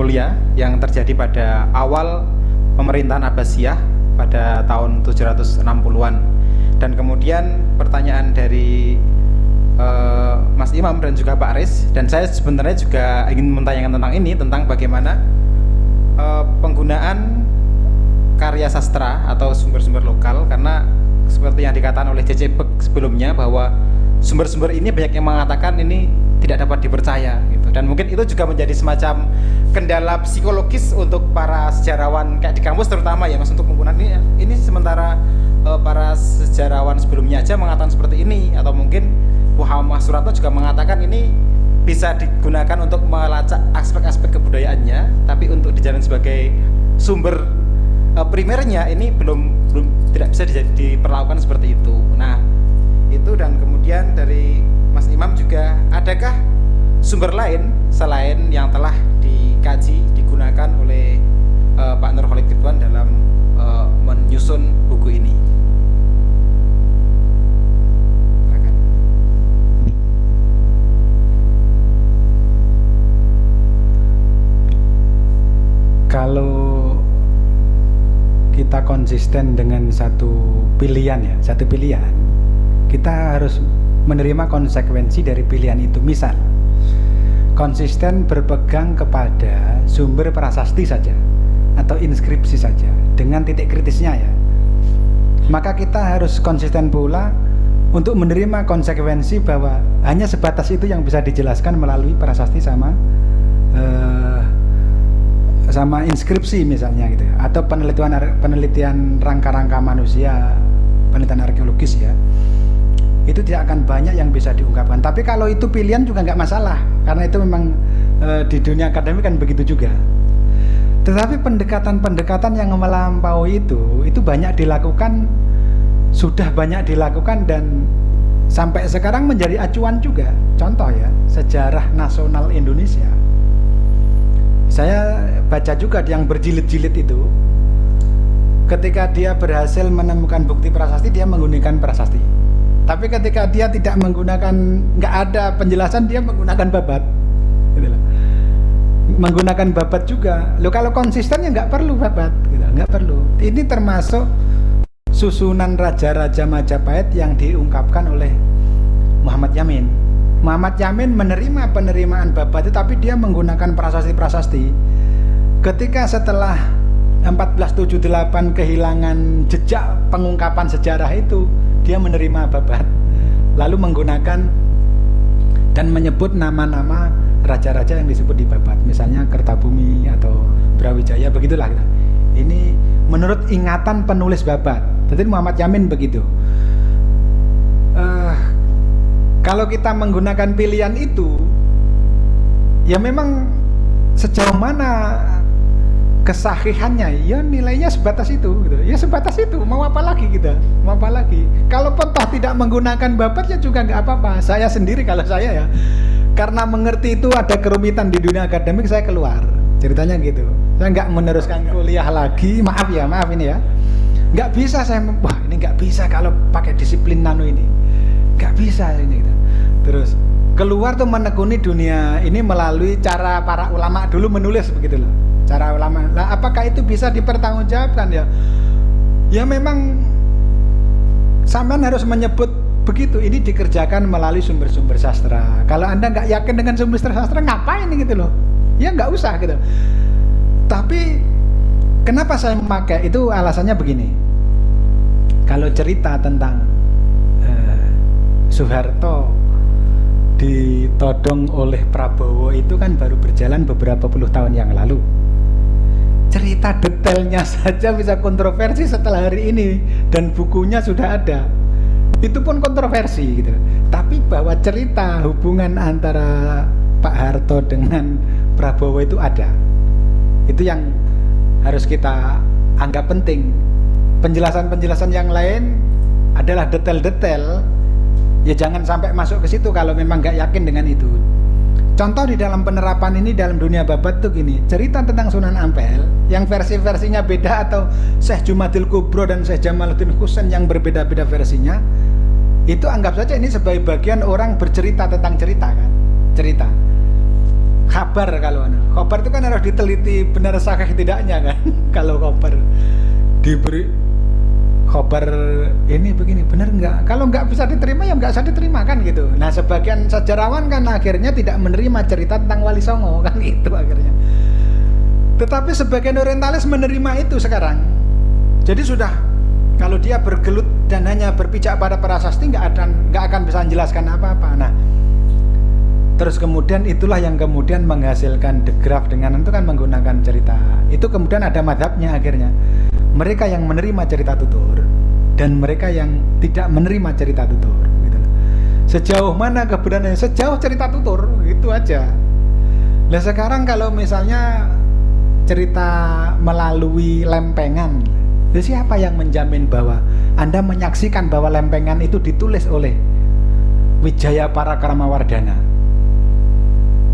Speaker 2: mulia yang terjadi pada awal pemerintahan Abbasiyah pada tahun 760-an. Dan kemudian pertanyaan dari Mas Imam dan juga Pak Aris, dan saya sebenarnya juga ingin menanyakan tentang ini, tentang bagaimana penggunaan karya sastra atau sumber-sumber lokal, karena seperti yang dikatakan oleh C.C. Beck sebelumnya bahwa sumber-sumber ini banyak yang mengatakan ini tidak dapat dipercaya gitu. Dan mungkin itu juga menjadi semacam kendala psikologis untuk para sejarawan kayak di kampus terutama ya Mas, untuk menggunakan ini sementara para sejarawan sebelumnya aja mengatakan seperti ini, atau mungkin Muhammad Suratno juga mengatakan ini bisa digunakan untuk melacak aspek-aspek kebudayaannya, tapi untuk dijadikan sebagai sumber primernya ini belum tidak bisa diperlakukan seperti itu. Nah, itu. Dan kemudian dari Mas Imam juga, adakah sumber lain selain yang telah dikaji digunakan oleh Pak Nurholik Ridwan dalam menyusun buku ini? Silakan.
Speaker 1: Kalau kita konsisten dengan satu pilihan, kita harus menerima konsekuensi dari pilihan itu. Misal, konsisten berpegang kepada sumber prasasti saja atau inskripsi saja dengan titik kritisnya ya, maka kita harus konsisten pula untuk menerima konsekuensi bahwa hanya sebatas itu yang bisa dijelaskan melalui prasasti sama inskripsi misalnya gitu ya, atau penelitian rangka-rangka manusia, penelitian arkeologis ya, itu tidak akan banyak yang bisa diungkapkan. Tapi kalau itu pilihan juga nggak masalah, karena itu memang di dunia akademik kan begitu juga. Tetapi pendekatan-pendekatan yang melampaui itu banyak dilakukan, sudah banyak dilakukan, dan sampai sekarang menjadi acuan juga. Contoh ya, sejarah nasional Indonesia. Saya baca juga yang berjilid-jilid itu, ketika dia berhasil menemukan bukti prasasti, dia menggunakan prasasti. Tapi ketika dia tidak menggunakan, nggak ada penjelasan, dia menggunakan babat, gitu loh. Menggunakan babat juga. Loh, kalau konsisten ya nggak perlu babat, gitu. Nggak perlu. Ini termasuk susunan raja-raja Majapahit yang diungkapkan oleh Muhammad Yamin. Muhammad Yamin menerima penerimaan babat itu, tapi dia menggunakan prasasti-prasasti. Ketika setelah 1478 kehilangan jejak pengungkapan sejarah itu, dia menerima babat, lalu menggunakan dan menyebut nama-nama raja-raja yang disebut di babat, misalnya Kertabumi atau Brawijaya, begitulah. Ini menurut ingatan penulis babat. Jadi Muhammad Yamin begitu. Kalau kita menggunakan pilihan itu, ya memang sejauh mana kesahihannya, ya nilainya sebatas itu, gitu. Ya sebatas itu, mau apa lagi kita? Mau apa lagi? Kalau toh tidak menggunakan babat ya juga nggak apa-apa. Saya sendiri, kalau saya ya, karena mengerti itu ada kerumitan di dunia akademik, saya keluar. Ceritanya gitu. Saya nggak meneruskan kuliah lagi. Maaf ini ya. Nggak bisa saya, wah ini nggak bisa kalau pakai disiplin nano ini. Nggak bisa ini gitu. Terus keluar tuh menekuni dunia ini melalui cara para ulama dulu menulis, begitu loh. Cara ulama. Nah, apakah itu bisa dipertanggungjawabkan ya? Ya memang sampean harus menyebut begitu. Ini dikerjakan melalui sumber-sumber sastra. Kalau Anda nggak yakin dengan sumber sastra, ngapain gitu loh? Ya nggak usah gitu. Tapi kenapa saya memakai itu? Alasannya begini. Kalau cerita tentang Soeharto ditodong oleh Prabowo itu kan baru berjalan beberapa puluh tahun yang lalu. Cerita detailnya saja bisa kontroversi setelah hari ini, dan bukunya sudah ada. Itu pun kontroversi gitu. Tapi bahwa cerita hubungan antara Pak Harto dengan Prabowo itu ada. Itu yang harus kita anggap penting. Penjelasan-penjelasan yang lain adalah detail-detail. Ya jangan sampai masuk ke situ kalau memang nggak yakin dengan itu. Contoh di dalam penerapan ini dalam dunia babat tuh gini, cerita tentang Sunan Ampel yang versi-versinya beda, atau Syekh Jumadil Kubro dan Syekh Jamaluddin Husain yang berbeda-beda versinya, itu anggap saja ini sebagai bagian orang bercerita tentang cerita kan, cerita. khobar kalau khobar itu kan harus diteliti benar sahih tidaknya kan. Kalau khobar diberi khobar ini begini benar enggak, kalau enggak bisa diterima ya enggak usah diterima kan gitu. Nah sebagian sejarawan kan akhirnya tidak menerima cerita tentang Wali Songo kan itu akhirnya. Tetapi sebagian orientalis menerima itu sekarang. Jadi sudah, kalau dia bergelut dan hanya berpijak pada prasasti nggak akan bisa menjelaskan apa-apa. Nah terus kemudian itulah yang kemudian menghasilkan The Graph dengan itu kan menggunakan cerita. Itu kemudian ada madhabnya akhirnya. Mereka yang menerima cerita tutur dan mereka yang tidak menerima cerita tutur. Gitu. Sejauh mana kebenarannya? Sejauh cerita tutur, itu aja. Nah sekarang kalau misalnya cerita melalui lempengan, siapa yang menjamin bahwa Anda menyaksikan bahwa lempengan itu ditulis oleh Wijaya Parakarmawardhana?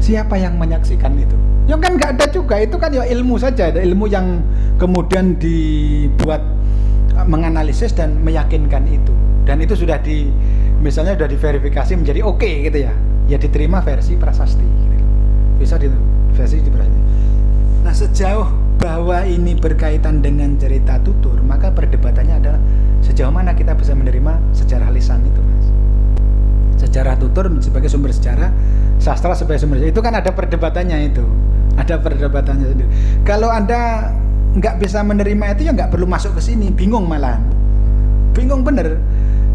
Speaker 1: Siapa yang menyaksikan itu? Ya kan nggak ada juga, itu kan ya ilmu saja, ada ilmu yang kemudian dibuat menganalisis dan meyakinkan itu, dan itu sudah misalnya sudah diverifikasi menjadi oke gitu ya, ya diterima versi prasasti, gitu. Bisa versi di prasasti. Nah sejauh bahwa ini berkaitan dengan cerita tutur, maka perdebatannya adalah sejauh mana kita bisa menerima sejarah lisan itu, Mas. Sejarah tutur sebagai sumber sejarah, sastra sebagai sumber sejarah, itu kan ada perdebatannya itu, ada perdebatannya sendiri. Kalau Anda nggak bisa menerima itu ya nggak perlu masuk ke sini, bingung malahan, bingung bener.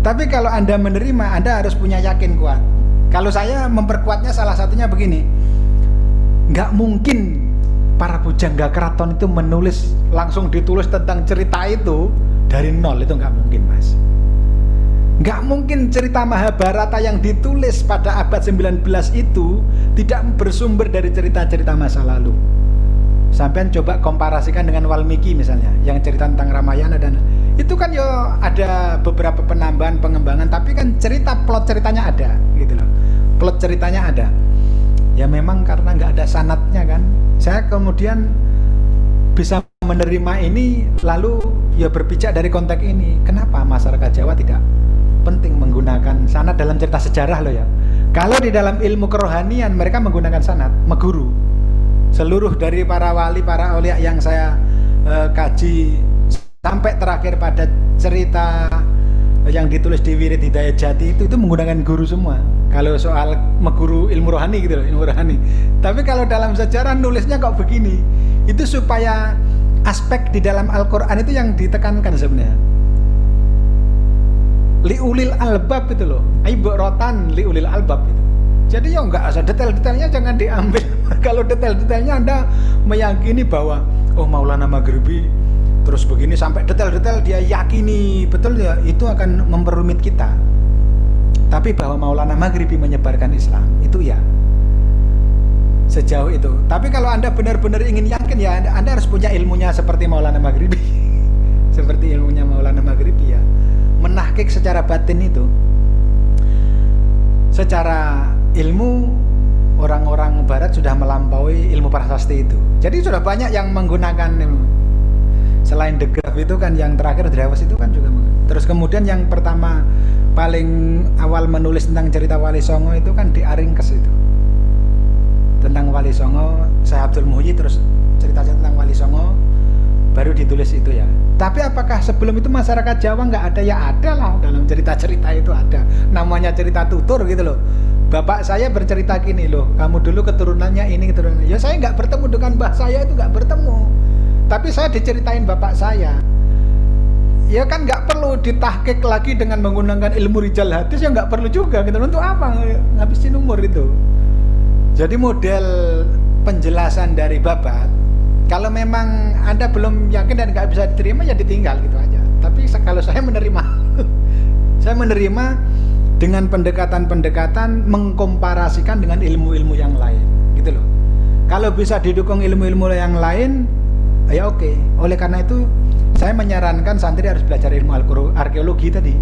Speaker 1: Tapi kalau Anda menerima, Anda harus punya yakin kuat. Kalau saya memperkuatnya salah satunya begini, nggak mungkin para pujangga keraton itu menulis langsung ditulis tentang cerita itu dari nol, itu nggak mungkin, Mas. Nggak mungkin cerita Mahabharata yang ditulis pada abad 19 itu tidak bersumber dari cerita-cerita masa lalu. Sampean coba komparasikan dengan Walmiki misalnya, yang cerita tentang Ramayana, dan itu kan ya ada beberapa penambahan, pengembangan, tapi kan plot ceritanya ada, gitu loh. Plot ceritanya ada. Ya memang karena nggak ada sanadnya kan. Saya kemudian bisa menerima ini, lalu ya berpijak dari konteks ini. Kenapa masyarakat Jawa tidak penting menggunakan sanad dalam cerita sejarah loh ya. Kalau di dalam ilmu kerohanian mereka menggunakan sanad, meguru. Seluruh dari para wali, para aulia yang saya kaji sampai terakhir pada cerita yang ditulis di Wirid Hidayat Jati itu menggunakan guru semua. Kalau soal meguru ilmu rohani gitu loh, ilmu rohani. Tapi kalau dalam sejarah nulisnya kok begini, itu supaya aspek di dalam Al-Quran itu yang ditekankan sebenarnya. Liulil albab itu loh, ibarotan liulil albab itu. Jadi ya enggak usah detail-detailnya jangan diambil. Kalau detail-detailnya Anda meyakini bahwa oh Maulana Maghribi terus begini sampai detail-detail dia yakini betul ya, itu akan memperumit kita. Tapi bahwa Maulana Maghribi menyebarkan Islam itu ya sejauh itu. Tapi kalau Anda benar-benar ingin yakin ya Anda harus punya ilmunya seperti Maulana Maghribi. Seperti ilmunya Maulana Maghribi ya. Menahkik secara batin itu, secara ilmu orang-orang barat sudah melampaui ilmu prasasti itu. Jadi sudah banyak yang menggunakan ilmu. Selain The Graph itu kan yang terakhir Drawas itu kan juga. Terus kemudian yang pertama paling awal menulis tentang cerita Wali Songo itu kan di Aringkes itu. Tentang Wali Songo, Syekh Abdul Muhyi, terus cerita tentang Wali Songo baru ditulis itu ya. Tapi apakah sebelum itu masyarakat Jawa nggak ada? Ya ada lah, dalam cerita-cerita itu ada. Namanya cerita tutur gitu loh. Bapak saya bercerita gini loh, kamu dulu keturunannya ini, keturunannya. Ya saya nggak bertemu dengan mbah saya itu, nggak bertemu. Tapi saya diceritain bapak saya. Ya kan nggak perlu ditahkik lagi dengan menggunakan ilmu rijal hadis, ya nggak perlu juga gitu. Untuk apa ngabisin umur itu? Jadi model penjelasan dari Babat, kalau memang Anda belum yakin dan nggak bisa diterima ya ditinggal gitu aja. Tapi kalau saya menerima, saya menerima dengan pendekatan-pendekatan mengkomparasikan dengan ilmu-ilmu yang lain, gitu loh. Kalau bisa didukung ilmu-ilmu yang lain, ya oke. Oleh karena itu, saya menyarankan santri harus belajar ilmu arkeologi tadi.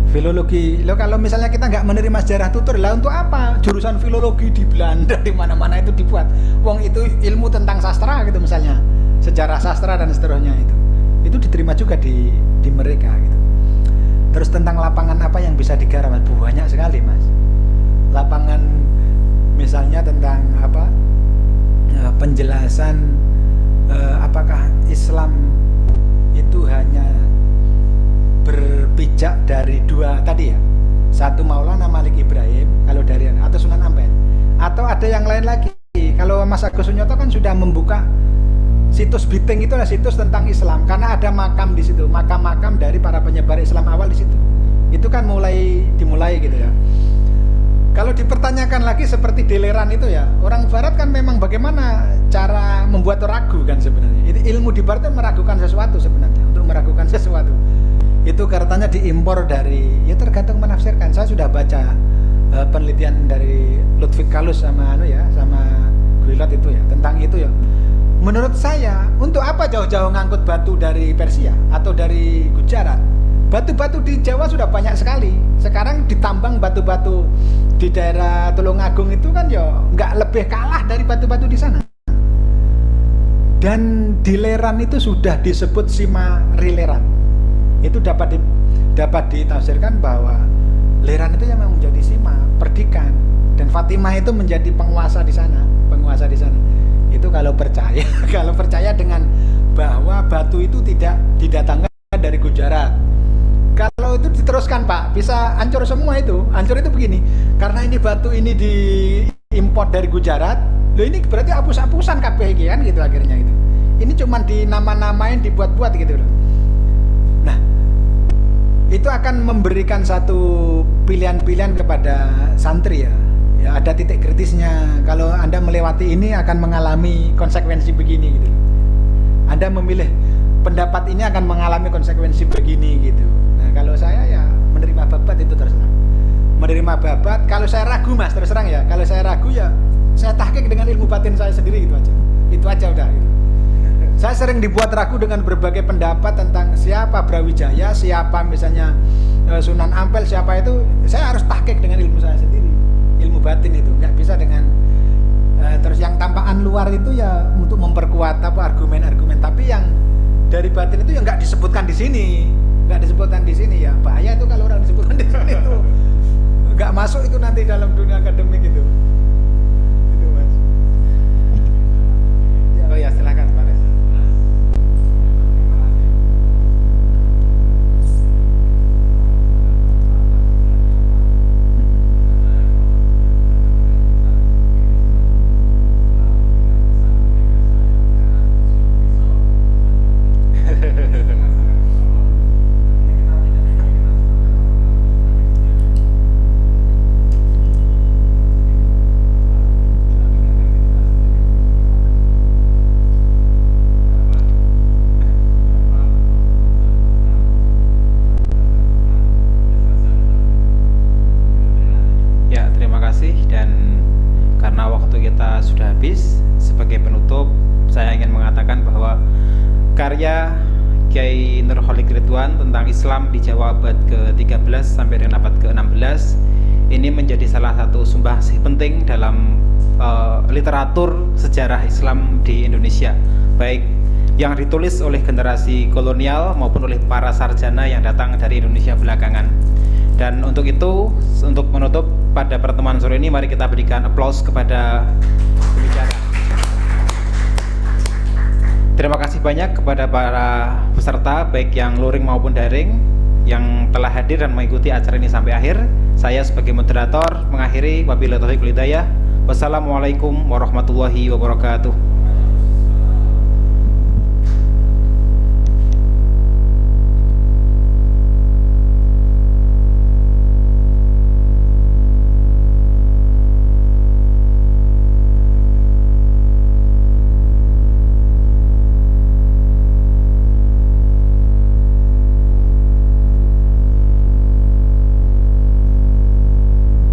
Speaker 1: Filologi, lo kalau misalnya kita nggak menerima sejarah tutur, lah untuk apa jurusan filologi di Belanda di mana-mana itu dibuat? Wong itu ilmu tentang sastra gitu misalnya, sejarah sastra dan seterusnya itu diterima juga di mereka gitu. Terus tentang lapangan apa yang bisa digarap, banyak sekali mas. Lapangan misalnya tentang apa penjelasan apakah Islam itu hanya berpijak dari dua tadi ya, satu Maulana Malik Ibrahim kalau dari atau Sunan Ampel, atau ada yang lain lagi. Kalau Mas Agus Sunyoto kan sudah membuka situs Biting, itu adalah situs tentang Islam karena ada makam di situ, makam-makam dari para penyebar Islam awal di situ. Itu kan dimulai gitu ya. Kalau dipertanyakan lagi seperti deleran itu ya, orang Barat kan memang bagaimana cara membuat ragu kan sebenarnya. Ilmu di Barat itu meragukan sesuatu sebenarnya, untuk meragukan sesuatu. Itu katanya diimpor dari, ya tergantung menafsirkan. Saya sudah baca penelitian dari Lutfi Kalus sama sama Guilot itu ya, tentang itu ya. Menurut saya, untuk apa jauh-jauh ngangkut batu dari Persia atau dari Gujarat? Batu-batu di Jawa sudah banyak sekali. Sekarang ditambang batu-batu di daerah Tulungagung itu kan ya nggak lebih kalah dari batu-batu di sana. Dan di Leran itu sudah disebut Sima Rileran. Itu dapat ditafsirkan bahwa Leran itu yang menjadi Sima, perdikan, dan Fatimah itu menjadi penguasa di sana. Itu kalau percaya, kalau percaya dengan bahwa batu itu tidak didatangkan dari Gujarat. Kalau itu diteruskan Pak, bisa hancur semua itu. Hancur itu begini, karena ini batu ini diimpor dari Gujarat, loh ini berarti hapus-hapusan kabeh kan gitu akhirnya itu. Ini cuma dinama-namain, dibuat-buat gitu loh. Nah, itu akan memberikan satu pilihan-pilihan kepada santri ya. Ya ada titik kritisnya. Kalau Anda melewati ini akan mengalami konsekuensi begini gitu. Anda memilih pendapat ini akan mengalami konsekuensi begini gitu. Nah kalau saya ya menerima babat itu terus terang. Menerima babat, kalau saya ragu Mas terus terang ya. Kalau saya ragu ya saya tahqiq dengan ilmu batin saya sendiri gitu aja. Itu aja udah gitu. Saya sering dibuat ragu dengan berbagai pendapat tentang siapa Brawijaya, siapa misalnya Sunan Ampel, siapa itu. Saya harus tahqiq dengan ilmu saya sendiri. Ilmu batin itu nggak bisa dengan terus yang tampakan luar itu ya untuk memperkuat argumen-argumen, tapi yang dari batin itu yang nggak disebutkan di sini, ya bahaya itu kalau orang disebutkan di sini itu nggak masuk itu nanti dalam dunia akademik itu Mas. Oh ya silakan Pak Des.
Speaker 2: Dan karena waktu kita sudah habis, sebagai penutup saya ingin mengatakan bahwa karya Kiai Nurholik Ridwan tentang Islam di Jawa abad ke-13 sampai dengan abad ke-16 ini menjadi salah satu sumbangsih penting dalam literatur sejarah Islam di Indonesia, baik yang ditulis oleh generasi kolonial maupun oleh para sarjana yang datang dari Indonesia belakangan. Dan untuk itu, untuk menutup pada pertemuan sore ini, mari kita berikan aplaus kepada pembicara. Terima kasih banyak kepada para peserta, baik yang luring maupun daring, yang telah hadir dan mengikuti acara ini sampai akhir. Saya sebagai moderator mengakhiri, wabillahi taufiq wal hidayah. Wassalamualaikum warahmatullahi wabarakatuh.